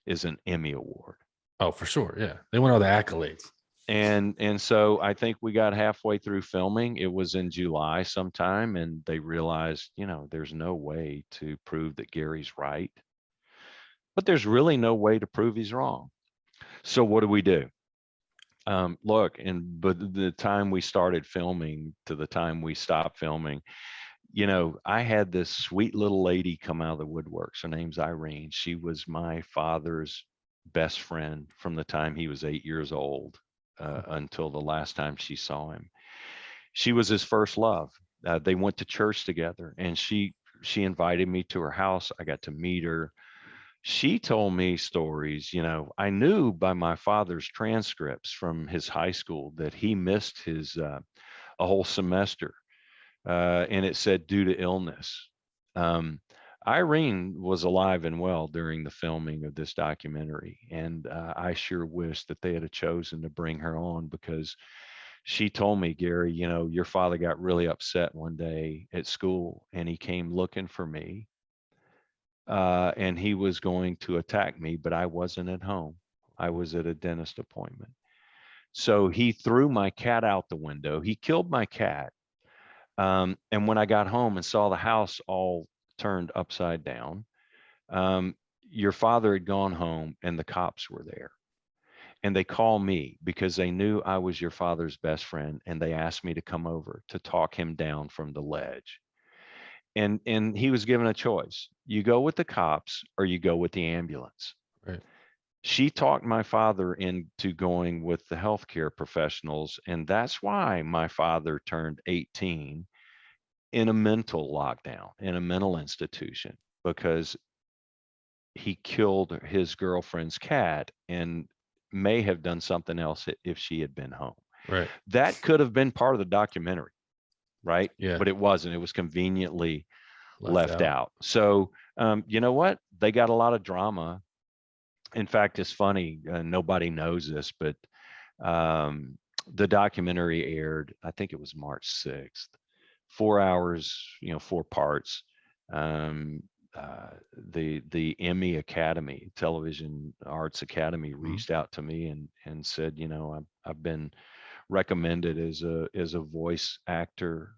is an Emmy Award. Oh, for sure. Yeah. They want all the accolades. And so I think we got halfway through filming. It was in July sometime, and they realized, there's no way to prove that Gary's right, but there's really no way to prove he's wrong. So what do? Look, and but the time we started filming to the time we stopped filming, I had this sweet little lady come out of the woodworks. Her name's Irene. She was my father's best friend from the time he was 8 years old until the last time she saw him. She was his first love. They went to church together, and she invited me to her house. I got to meet her. She told me stories. I knew by my father's transcripts from his high school that he missed his a whole semester, and it said due to illness. Um, Irene was alive and well during the filming of this documentary, and I sure wish that they had chosen to bring her on, because she told me, Gary, your father got really upset one day at school, and he came looking for me, and he was going to attack me, but I wasn't at home. I was at a dentist appointment. So he threw my cat out the window. He killed my cat. And when I got home and saw the house all turned upside down, your father had gone home and the cops were there. And they called me because they knew I was your father's best friend, and they asked me to come over to talk him down from the ledge. And he was given a choice. You go with the cops or you go with the ambulance. Right. She talked my father into going with the healthcare professionals, and that's why my father turned 18 in a mental lockdown, in a mental institution, because he killed his girlfriend's cat and may have done something else if she had been home. Right. That could have been part of the documentary, right? Yeah. But it wasn't. It was conveniently left out. out. So, you know what? They got a lot of drama. In fact, it's funny. Nobody knows this, but the documentary aired, I think it was March 6th, 4 hours, 4 parts. Um, the Emmy Academy, Television Arts Academy, reached out to me and said, I've been recommended as a voice actor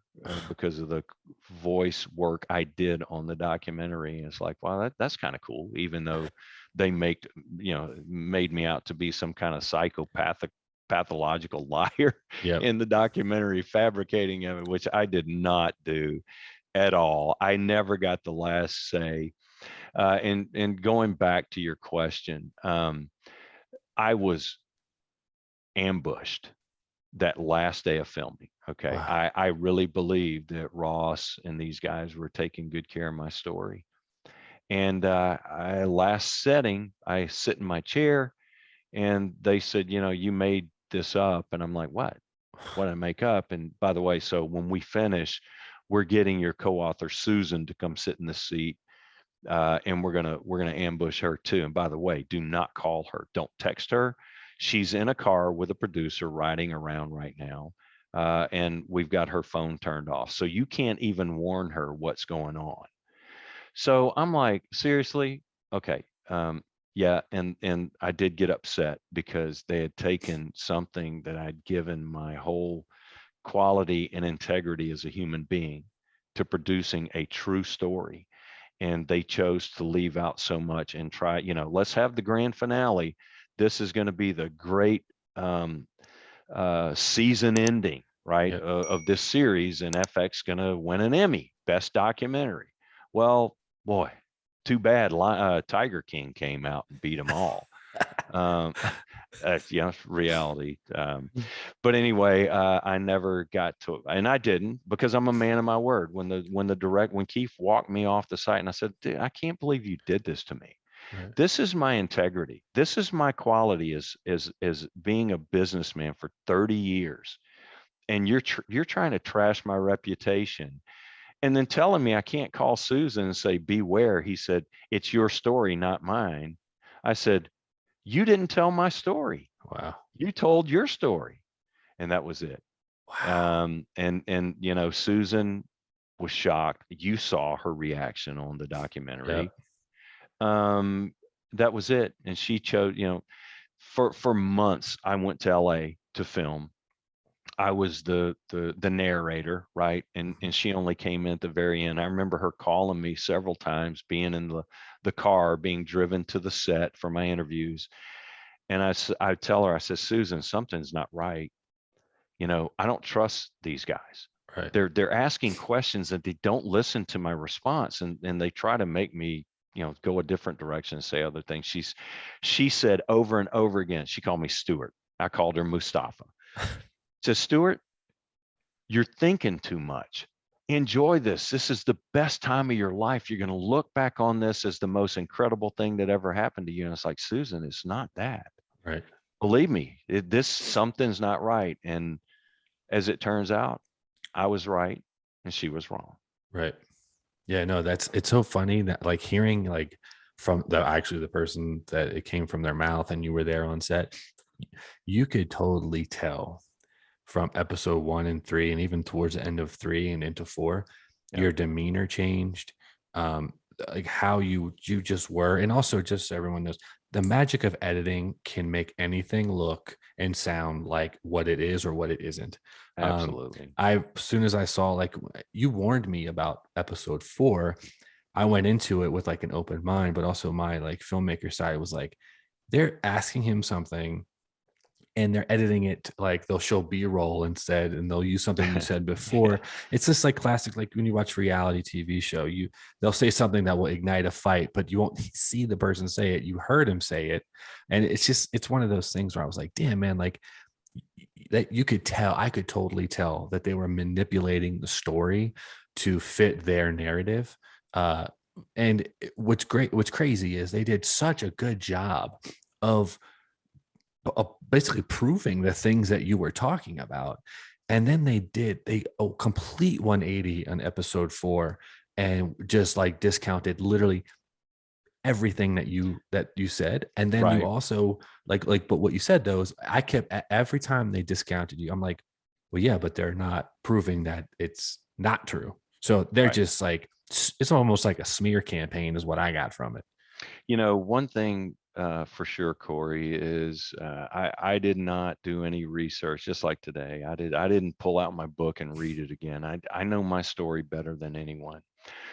because of the voice work I did on the documentary. And it's like, wow, that's kind of cool, even though they made me out to be some kind of psychopathic pathological liar Yep. in the documentary, fabricating of it, which I did not do at all. I never got the last say. And going back to your question, I was ambushed that last day of filming. Okay. Wow. I really believed that Ross and these guys were taking good care of my story. And last setting, I sit in my chair and they said, you made this up. And I'm like, what did I make up? And by the way, so when we finish, we're getting your co-author Susan to come sit in the seat, and we're gonna ambush her too. And by the way, do not call her, don't text her. She's in a car with a producer riding around right now, and we've got her phone turned off, so you can't even warn her what's going on. So I'm like, seriously? Okay. Yeah, and I did get upset because they had taken something that I'd given my whole quality and integrity as a human being to producing a true story. And they chose to leave out so much and try, let's have the grand finale. This is going to be the great season ending, right, Yep. of this series, and FX going to win an Emmy, best documentary. Well, boy, too bad. Tiger King came out and beat them all. um, reality. But anyway, I never got to, and I didn't, because I'm a man of my word. When Keith walked me off the site, and I said, dude, I can't believe you did this to me. Right. This is my integrity. This is my quality as being a businessman for 30 years. And you're trying to trash my reputation, and then telling me I can't call Susan and say, beware. He said, it's your story, not mine. I said, you didn't tell my story. Wow. You told your story. And that was it. Wow. And Susan was shocked. You saw her reaction on the documentary. Yep. That was it. And she chose, for months I went to LA to film. I was the narrator, right? And she only came in at the very end. I remember her calling me several times, being in the car, being driven to the set for my interviews. And I tell her, I said, Susan, something's not right. I don't trust these guys. Right. They're asking questions that they don't listen to my response, and they try to make me, go a different direction and say other things. She said over and over again, she called me Stewart. I called her Mustafa. Says, Stewart, you're thinking too much. Enjoy this. This is the best time of your life. You're going to look back on this as the most incredible thing that ever happened to you. And it's like, Susan, it's not that. Right. Believe me, something's not right. And as it turns out, I was right and she was wrong. Right. Yeah, no, it's so funny that like hearing like from the person that it came from their mouth and you were there on set, you could totally tell from episode 1 and 3 and even towards the end of 3 and into 4, your demeanor changed, like how you just were. And also, just so everyone knows, the magic of editing can make anything look and sound like what it is or what it isn't. Absolutely. As soon as I saw, like, you warned me about episode 4, I went into it with like an open mind, but also my like filmmaker side was like, they're asking him something and they're editing it, like they'll show B-roll instead and they'll use something you said before. It's just like classic, like when you watch reality TV show, they'll say something that will ignite a fight, but you won't see the person say it. You heard him say it. And it's one of those things where I was like, damn, man, like that you could tell, I could totally tell that they were manipulating the story to fit their narrative. And what's crazy is they did such a good job of basically proving the things that you were talking about. And then they complete 180 on episode 4 and just like discounted literally everything that you said. And then you also but what you said though is I kept, every time they discounted you, I'm like, well, yeah, but they're not proving that it's not true. So they're just like, it's almost like a smear campaign is what I got from it. One thing for sure, Corey, is I did not do any research. Just like today, I didn't pull out my book and read it again. I know my story better than anyone.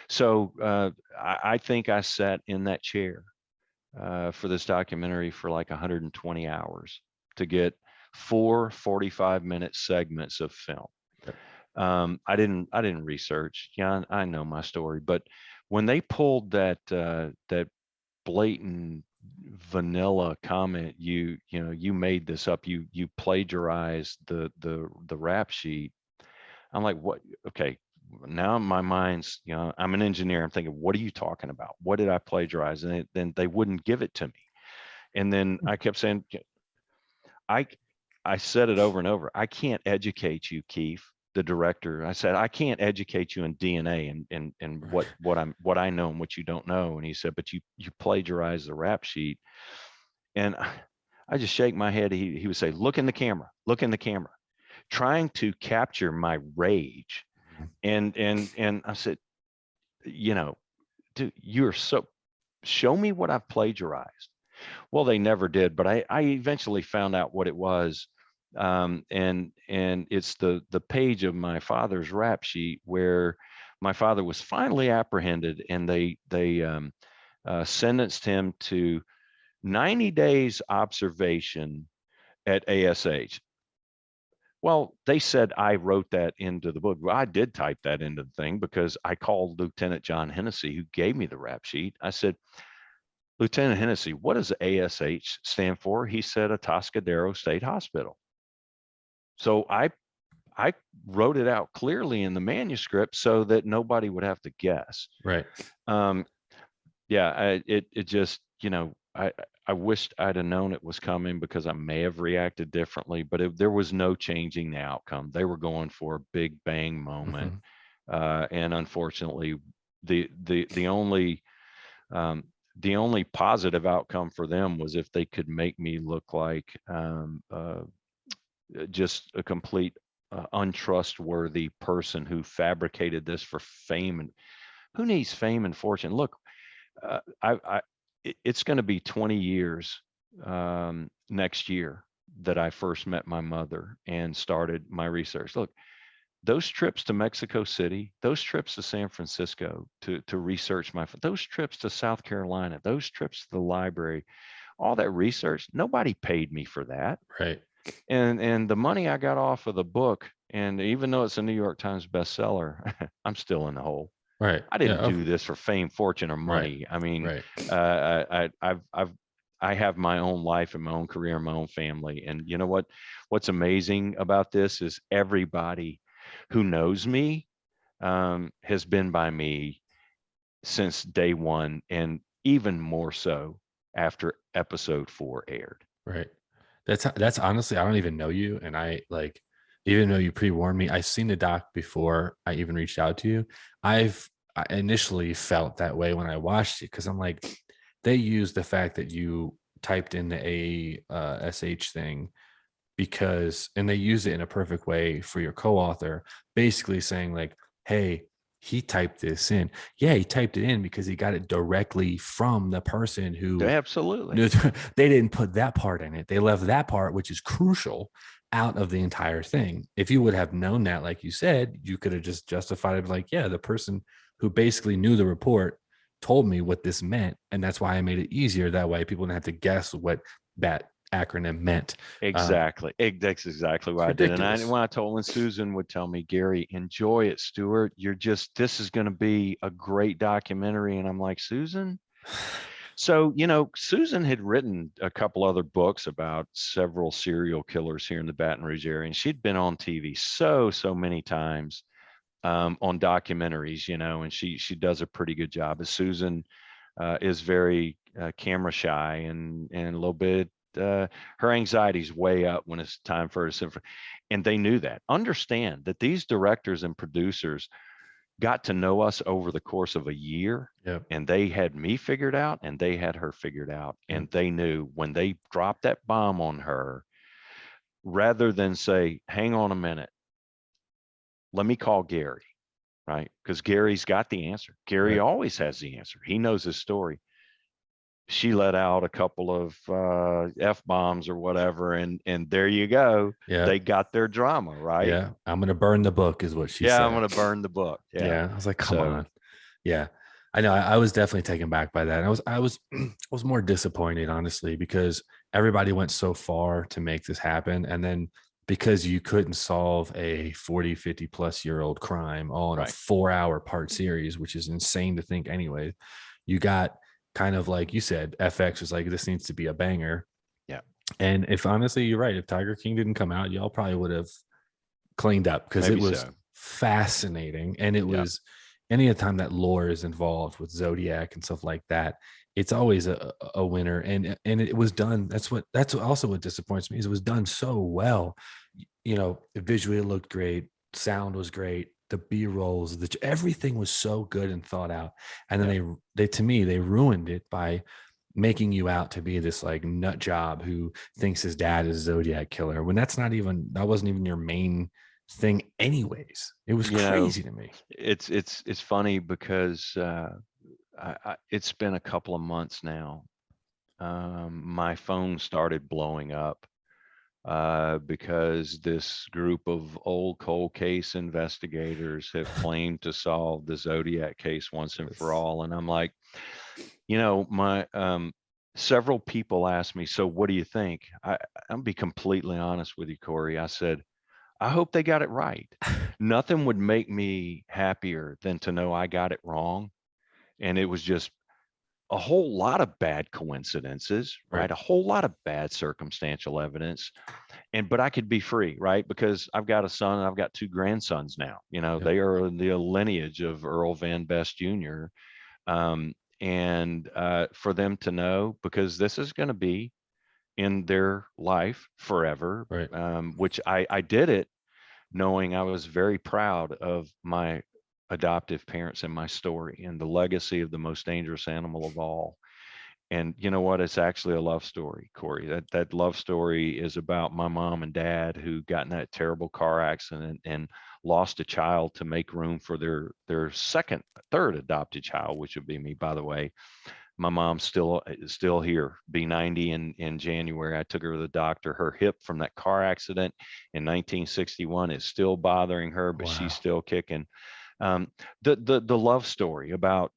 So I think I sat in that chair for this documentary for like 120 hours to get 4 45-minute segments of film. I didn't research. Yeah, I know my story, but when they pulled that blatant vanilla comment, you made this up, you plagiarized the rap sheet. I'm like, what? Okay, now my mind's, I'm an engineer, I'm thinking, what are you talking about? What did I plagiarize? And then they wouldn't give it to me. And then I kept saying, I said it over and over, I can't educate you, Keith, the director. I said, I can't educate you in DNA and what I know and what you don't know. And he said, but you plagiarized the rap sheet. And I just shake my head. He would say, look in the camera, trying to capture my rage. And I said, dude, you're so, show me what I've plagiarized. Well, they never did, but I eventually found out what it was. And it's the page of my father's rap sheet where my father was finally apprehended, and they sentenced him to 90 days observation at ASH. Well, they said I wrote that into the book. Well, I did type that into the thing because I called Lieutenant John Hennessy, who gave me the rap sheet. I said, Lieutenant Hennessy, what does ASH stand for? He said Atascadero State Hospital. So I wrote it out clearly in the manuscript so that nobody would have to guess. Right. Yeah, it just, I wished I'd have known it was coming because I may have reacted differently, but there was no changing the outcome. They were going for a big bang moment. And unfortunately, the only positive outcome for them was if they could make me look like just a complete untrustworthy person who fabricated this for fame. And who needs fame and fortune? Look, it's going to be 20 years next year that I first met my mother and started my research. Look, those trips to Mexico City, those trips to San Francisco to research those trips to South Carolina, those trips to the library, all that research, nobody paid me for that. Right. And the money I got off of the book, and even though it's a New York Times bestseller, I'm still in the hole. Right. I Yeah. didn't do this for fame, fortune, or Right. money. I mean, Right. I have my own life and my own career and my own family. And you know what? What's amazing about this is everybody who knows me has been by me since day one, and even more so after episode 4 aired. Right. That's honestly, I don't even know you, and I like, even though you pre-warned me, I've seen the doc before I even reached out to you. I initially felt that way when I watched it because I'm like, they used the fact that you typed in the ASH thing because, and they use it in a perfect way for your co-author, basically saying like, hey, he typed this in. Yeah, he typed it in because he got it directly from the person who Absolutely. knew. They didn't put that part in it. They left that part, which is crucial, out of the entire thing. If you would have known that, like you said, you could have just justified it like, yeah, the person who basically knew the report told me what this meant, and that's why I made it easier. That way people didn't have to guess what that acronym meant. Exactly. That's exactly It's what I did. And ridiculous. when Susan would tell me, Gary, enjoy it, Stewart. This is going to be a great documentary. And I'm like, Susan. So, Susan had written a couple other books about several serial killers here in the Baton Rouge area. And she'd been on TV so many times on documentaries, and she does a pretty good job. As Susan is very camera shy and a little bit, her anxiety's way up when it's time for her to sit. And they knew that. Understand that these directors and producers got to know us over the course of a year, Yep. and they had me figured out and they had her figured out. Yep. And they knew when they dropped that bomb on her, rather than say, hang on a minute, let me call Gary, right? Because Gary's got the answer. Gary Right. always has the answer. He knows his story. She let out a couple of F-bombs or whatever, and there you go. Yeah. They got their drama, right? Yeah. I'm gonna burn the book, is what she Yeah, I'm said. gonna burn the book. Yeah. Yeah. I was like, come So on. Yeah. I know. I was definitely taken back by that. I was more disappointed, honestly, because everybody went so far to make this happen. And then because you couldn't solve a 40, 50 plus year old crime all in a right. 4 hour part series, which is insane to think anyway, you got kind of like you said, FX was like, this needs to be a banger. Yeah. And if honestly, you're right, if Tiger King didn't come out, y'all probably would have cleaned up because it Maybe was so. fascinating. And it Yeah. was any time that lore is involved with Zodiac and stuff like that, it's always a winner. And it was done. That's also what disappoints me is it was done so well. Visually it looked great, sound was great, the B-rolls, everything was so good and thought out. And then Yeah. they to me, they ruined it by making you out to be this like nut job who thinks his dad is a Zodiac killer when that wasn't even your main thing anyways. It was crazy to me. It's funny because it's been a couple of months now. My phone started blowing up because this group of old cold case investigators have claimed to solve the Zodiac case once and for all. And I'm like, my several people asked me, so what do you think? I'll be completely honest with you, Corey. I said, I hope they got it right. Nothing would make me happier than to know I got it wrong. And it was just a whole lot of bad coincidences, Right. right? A whole lot of bad circumstantial evidence. But I could be free, right? Because I've got a son and I've got 2 grandsons now. Yep. They are in the lineage of Earl Van Best Jr. And for them to know, because this is going to be in their life forever, Right. which I did it knowing I was very proud of my adoptive parents and my story and the legacy of the most dangerous animal of all. And you know what? It's actually a love story, Corey. That love story is about my mom and dad who got in that terrible car accident and lost a child to make room for their third adopted child, which would be me, by the way. My mom's still here, be 90 in January. I took her to the doctor. Her hip from that car accident in 1961 is still bothering her, but she's Wow. still kicking. The love story about,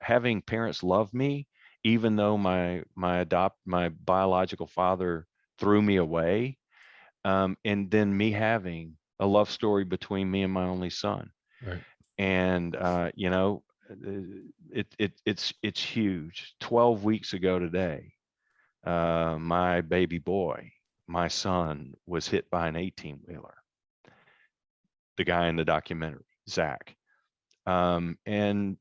having parents love me, even though my biological father threw me away, and then me having a love story between me and my only son. Right. And it's huge. 12 weeks ago today, my baby boy, my son, was hit by an 18-wheeler. The guy in the documentary, Zach, and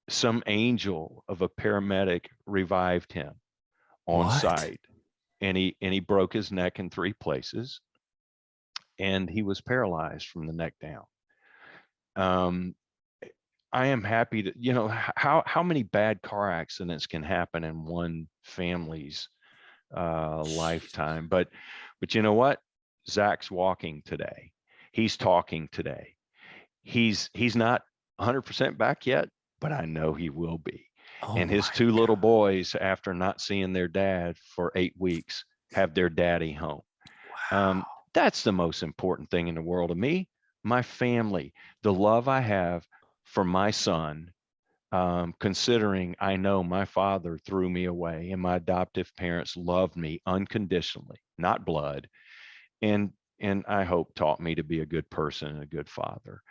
some angel of a paramedic revived him on What? site, and he broke his neck in 3 places, and he was paralyzed from the neck down. I am happy to, how many bad car accidents can happen in one family's lifetime, but you know what? Zach's walking today. He's talking today. He's not 100% back yet, but I know he will be. Oh And his my 2 little God. boys, after not seeing their dad for 8 weeks, have their daddy home. Wow. That's the most important thing in the world to me. My family, the love I have for my son, considering I know my father threw me away and my adoptive parents loved me unconditionally, not blood, and I hope taught me to be a good person and a good father.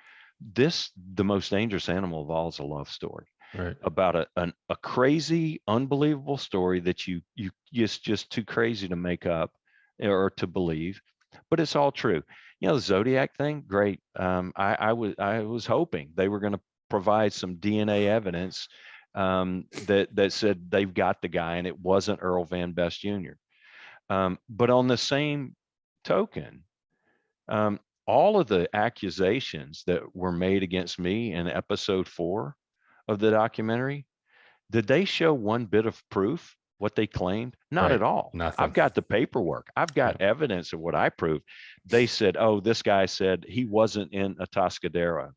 The most dangerous animal of all, is a love story Right. about a crazy, unbelievable story that you just too crazy to make up or to believe, but it's all true. The Zodiac thing, great. I was hoping they were going to provide some DNA evidence, that said they've got the guy and it wasn't Earl Van Best Jr. But on the same token, all of the accusations that were made against me in episode 4 of the documentary, did they show one bit of proof what they claimed? Not Right. at all. I've Nothing. got the paperwork. I've got Yeah. evidence of what I proved. They said, oh, this guy said he wasn't in Atascadero.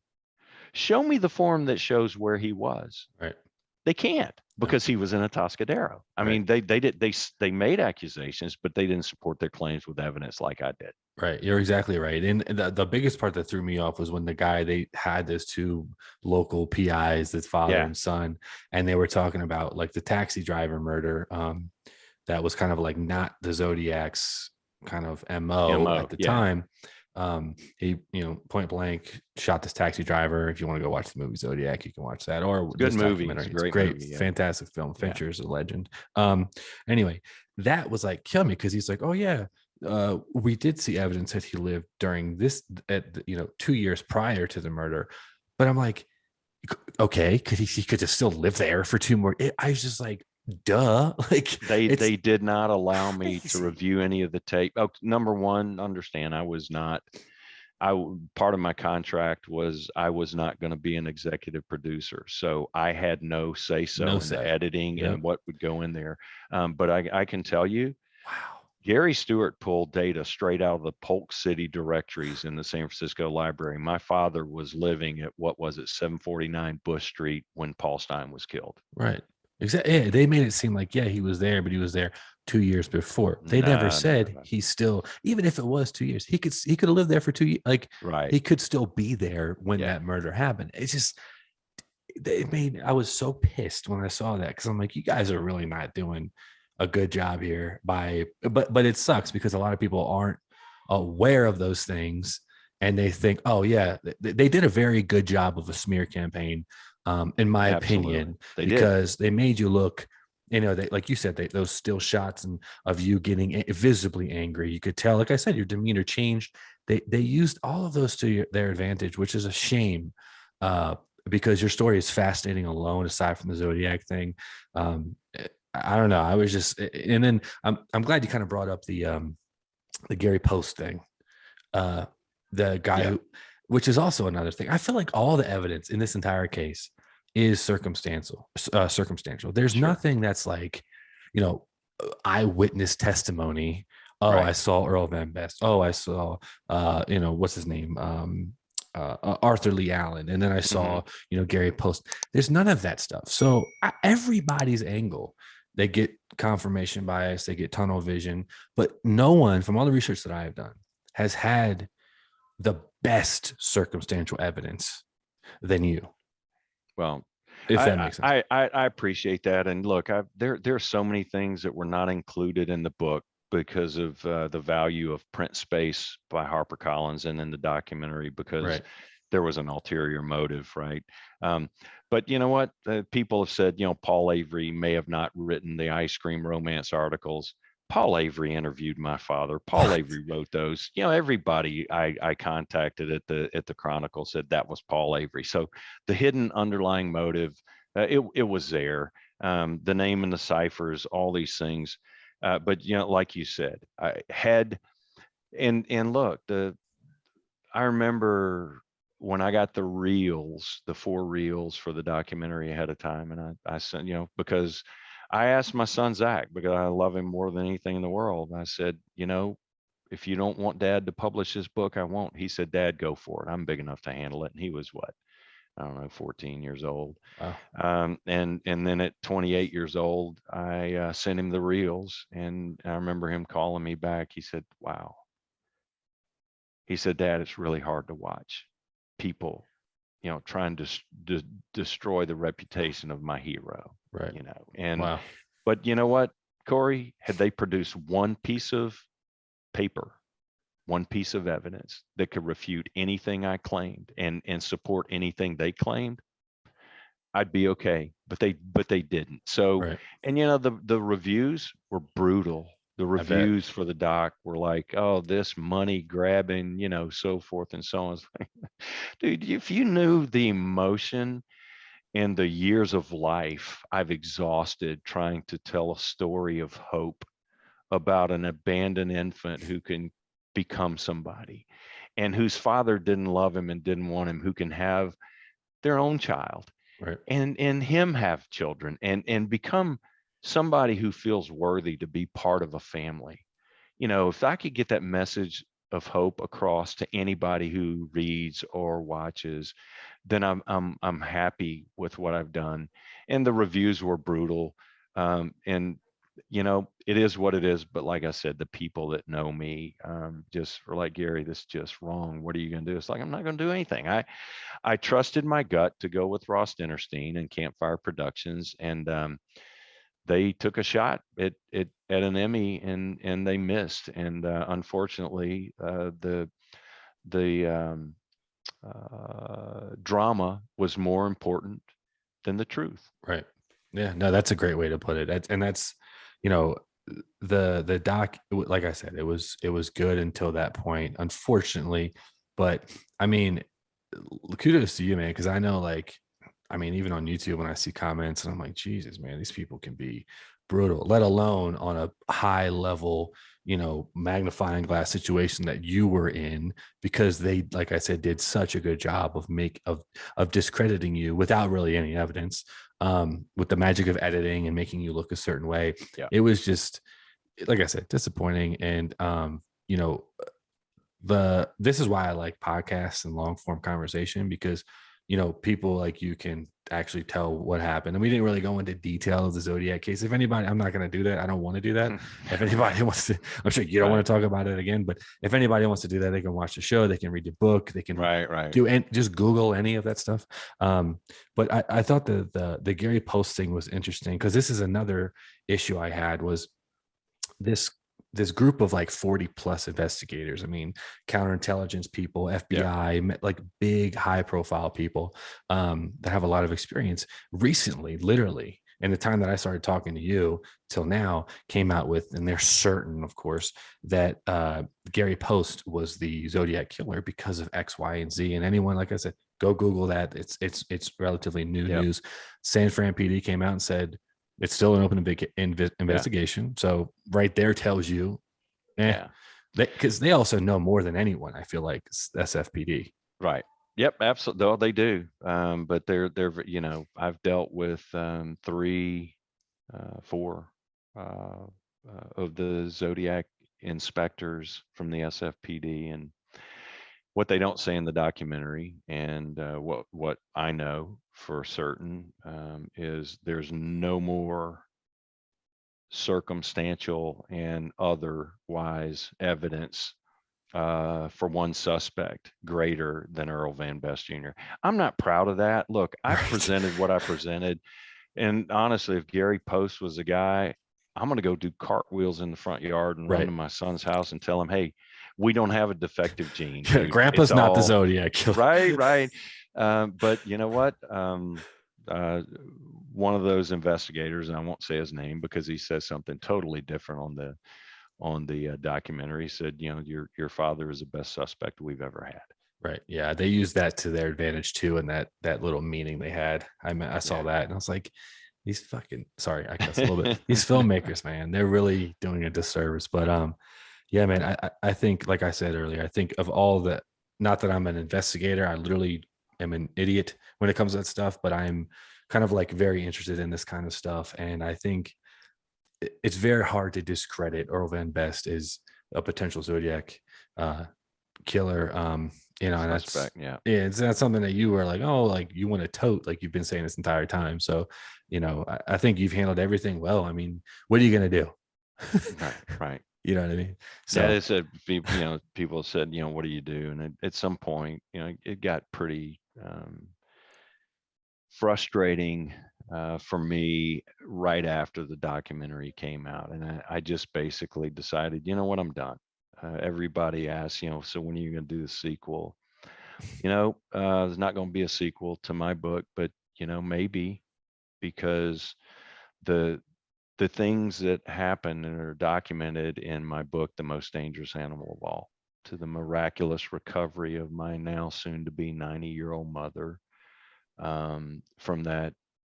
Show me the form that shows where he was. Right. They can't, No. because he was in Atascadero. I Right. mean, they made accusations, but they didn't support their claims with evidence like I did. Right. You're exactly right. And the biggest part that threw me off was when the guy, they had those 2 local PIs, this father Yeah. and son, and they were talking about like the taxi driver murder. That was kind of like not the Zodiac's kind of MO MO. at the Yeah. time. He, point blank shot this taxi driver. If you want to go watch the movie Zodiac, you can watch that, or Good this movie. It's documentary. a It's a great great, movie. Yeah. fantastic film. Yeah. Fincher's a legend. Anyway, that was like kill me, because he's like, oh yeah, we did see evidence that he lived during this, at 2 years prior to the murder. But I'm like, okay, could he could just still live there for 2 more? I was just like, duh. Like They it's did not allow me to crazy. review any of the tape. Oh, number one, understand I was not. Part of my contract was I was not going to be an executive producer, so I had no say No so in the say. editing Yep. and what would go in there. But I can tell you, Wow. Gary Stewart pulled data straight out of the Polk City directories in the San Francisco library. My father was living at, what was it, 749 Bush Street when Paul Stein was killed. Right. Exactly. Yeah, they made it seem like, yeah, he was there, but he was there 2 years before. They never No, no, no, said no. he's still, even if it was 2 years, he could have lived there for 2 years. Like Right. he could still be there when Yeah. that murder happened. It's just, I was so pissed when I saw that, because I'm like, you guys are really not doing a good job here but it sucks because a lot of people aren't aware of those things, and they think, oh yeah, they did a very good job of a smear campaign, in my Absolutely. opinion, They because they made you look, they, like you said, those still shots and of you getting visibly angry, you could tell, like I said, your demeanor changed. They used all of those to their advantage, which is a shame, because your story is fascinating alone, aside from the Zodiac thing. I don't know. I was just, and then I'm glad you kind of brought up the Gary Post thing. The guy Yeah. who, which is also another thing. I feel like all the evidence in this entire case is circumstantial. There's Sure. nothing that's like, eyewitness testimony. Oh, Right. I saw Earl Van Best. Oh, I saw, what's his name? Arthur Lee Allen, and then I Mm-hmm. saw Gary Post. There's none of that stuff. So everybody's angle, they get confirmation bias, they get tunnel vision, but no one from all the research that I have done has had the best circumstantial evidence than you, Well, if that I makes sense. I appreciate that. And look, there's so many things that were not included in the book because of the value of print space by HarperCollins and in the documentary because Right. there was an ulterior motive, right? Um, but you know what? People have said, Paul Avery may have not written the ice cream romance articles. Paul Avery interviewed my father. Paul What? Avery wrote those. Everybody I contacted at the Chronicle said that was Paul Avery. So the hidden underlying motive, it was there. The name and the ciphers, all these things. But like you said, I had and look, I remember when I got the reels, the 4 reels for the documentary ahead of time, and I sent, because I asked my son Zach, because I love him more than anything in the world. I said, if you don't want Dad to publish this book, I won't. He said, Dad, go for it. I'm big enough to handle it. And he was what? I don't know, 14 years old. Wow. And then at 28 years old, I sent him the reels, and I remember him calling me back. He said, "Wow." He said, "Dad, it's really hard to watch people, trying to destroy the reputation of my hero." Right. And Wow. but you know what, Corey? Had they produced one piece of paper, one piece of evidence that could refute anything I claimed and support anything they claimed, I'd be okay. But they didn't. So, Right. and the reviews were brutal. The I bet. reviews for the doc were like, "Oh, this money grabbing, so forth and so on." Dude, if you knew the emotion and the years of life I've exhausted trying to tell a story of hope about an abandoned infant who can become somebody and whose father didn't love him and didn't want him, who can have their own child Right. and him have children and become somebody who feels worthy to be part of a family. If I could get that message of hope across to anybody who reads or watches, then I'm happy with what I've done. And the reviews were brutal. And it is what it is. But like I said, the people that know me just were like, Gary, this is just wrong. What are you going to do? It's like, I'm not going to do anything. I trusted my gut to go with Ross Dinnerstein and Campfire Productions, and they took a shot at an Emmy, and they missed. And unfortunately, the drama was more important than the truth. Right. Yeah. No, that's a great way to put it. That's you know, the doc. Like I said, it was good until that point, unfortunately. But I mean, kudos to you, man, because I know, like, I mean, even on YouTube when I see comments, and I'm like, Jesus, man, these people can be brutal. Let alone on a high level, magnifying glass situation that you were in, because they, like I said, did such a good job of discrediting you without really any evidence, with the magic of editing and making you look a certain way. Yeah. It was just, like I said, disappointing. And you know this is why I like podcasts and long form conversation, because people like you can actually tell what happened. And we didn't really go into detail of the Zodiac case. If anybody, I'm not going to do that. I don't want to do that. If anybody wants to, I'm sure you don't want Right. to talk about it again, but if anybody wants to do that, they can watch the show, they can read the book, they can Right. do, and just Google any of that stuff. But I thought the Gary Post thing was interesting, because this is another issue I had, was this this group of like 40 plus investigators. I mean, counterintelligence people, Yeah. FBI, like big high profile people, that have a lot of experience, recently, literally, in the time that I started talking to you till now, came out with, and they're certain, of course, that Gary Post was the Zodiac killer because of X, Y, and Z. And anyone, like I said, go Google that. It's relatively new Yep. news. San Fran PD came out and said it's still an open Yeah. investigation. So right there tells you, Yeah. because they also know more than anyone, I feel like, SFPD. Right. Yep. Absolutely. Oh, they do. But I've dealt with three, four of the Zodiac inspectors from the SFPD, and what they don't say in the documentary, and what I know for certain, is there's no more circumstantial and otherwise evidence for one suspect greater than Earl Van Best Jr. I'm not proud of that. Look, I presented what I presented. And honestly, if Gary Post was a guy, I'm going to go do cartwheels in the front yard and run to my son's house and tell him, hey, we don't have a defective gene, dude. Grandpa's not the Zodiac Killer. Right. But you know what? One of those investigators, and I won't say his name because he says something totally different on the documentary, said, your father is the best suspect we've ever had. Right. Yeah. They used that to their advantage too. And that little meeting they had, I saw that and I was like, these sorry, I guess a little bit, these filmmakers, man, they're really doing a disservice. But yeah, man, I think, like I said earlier, I think of all the, not that I'm an investigator, I literally am an idiot when it comes to that stuff, but I'm kind of like very interested in this kind of stuff. And I think it's very hard to discredit Earl Van Best as a potential Zodiac killer. And that's it's not something that you were like, oh, like you want to tote, like you've been saying this entire time. So, I think you've handled everything well. I mean, what are you going to do? Right. You know what I mean? So they said, people said, what do you do? And at some point, it got pretty frustrating for me right after the documentary came out. And I just basically decided, what, I'm done. Everybody asks, so when are you going to do the sequel? There's not going to be a sequel to my book, but, maybe, because the things that happen and are documented in my book, The Most Dangerous Animal of All, to the miraculous recovery of my now soon to be 90-year-old mother from that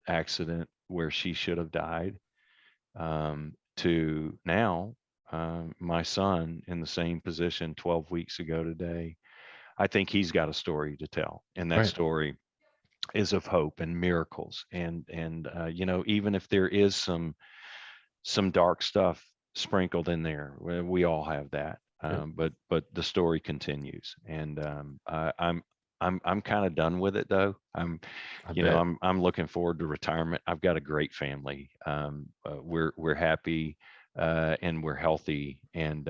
accident where she should have died, to now my son in the same position 12 weeks ago today. I think he's got a story to tell, and that story is of hope and miracles. And even if there is some dark stuff sprinkled in there, we all have that. But the story continues, and I'm kind of done with it though. I'm looking forward to retirement. I've got a great family. We're happy and we're healthy, and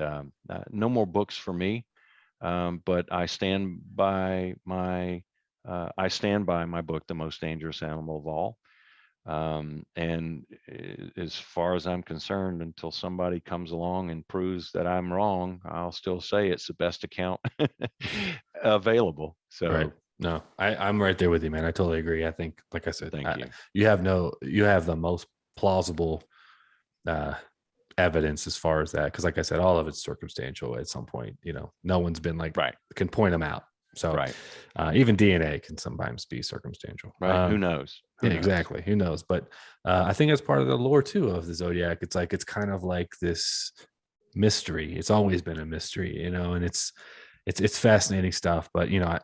no more books for me. But I stand by my book, The Most Dangerous Animal of All. And as far as I'm concerned, until somebody comes along and proves that I'm wrong, I'll still say it's the best account available. So no, I'm right there with you, man. I totally agree. I think, like I said, thank you. You have the most plausible evidence as far as that, because like I said, all of it's circumstantial at some point. No one's been like can point them out. So even DNA can sometimes be circumstantial. Who knows? Exactly. Who knows? But I think that's part of the lore too of the Zodiac. It's kind of like this mystery. It's always been a mystery, and it's fascinating stuff. But I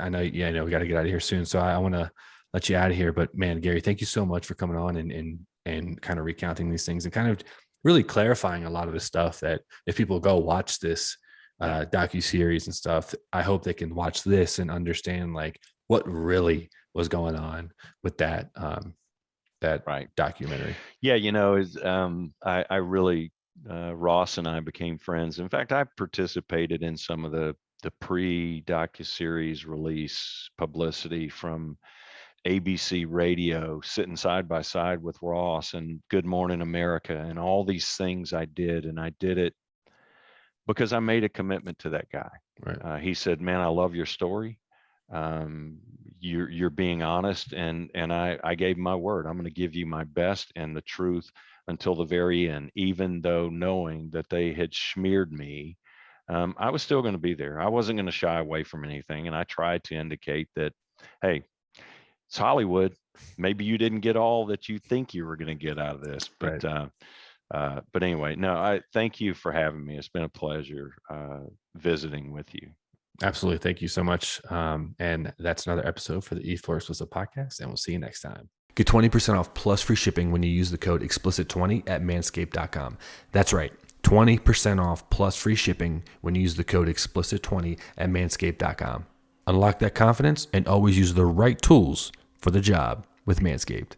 know we got to get out of here soon, so I want to let you out of here. But man, Gary, thank you so much for coming on and kind of recounting these things and kind of really clarifying a lot of the stuff that if people go watch this docu-series and stuff, I hope they can watch this and understand like what really was going on with that documentary. Yeah, I really Ross and I became friends. In fact, I participated in some of the pre-docu-series release publicity from ABC radio, sitting side by side with Ross and Good Morning America and all these things I did. And I did it because I made a commitment to that guy. He said, man, I love your story. You're being honest. And I gave my word. I'm going to give you my best and the truth until the very end, even though knowing that they had smeared me, I was still going to be there. I wasn't going to shy away from anything. And I tried to indicate that, hey, it's Hollywood. Maybe you didn't get all that you think you were going to get out of this, but anyway, no, I thank you for having me. It's been a pleasure visiting with you. Absolutely. Thank you so much. And that's another episode for the E-Force Was a Podcast, and we'll see you next time. Get 20% off plus free shipping when you use the code explicit20 at manscaped.com. That's right. 20% off plus free shipping when you use the code explicit20 at manscaped.com. Unlock that confidence and always use the right tools for the job with Manscaped.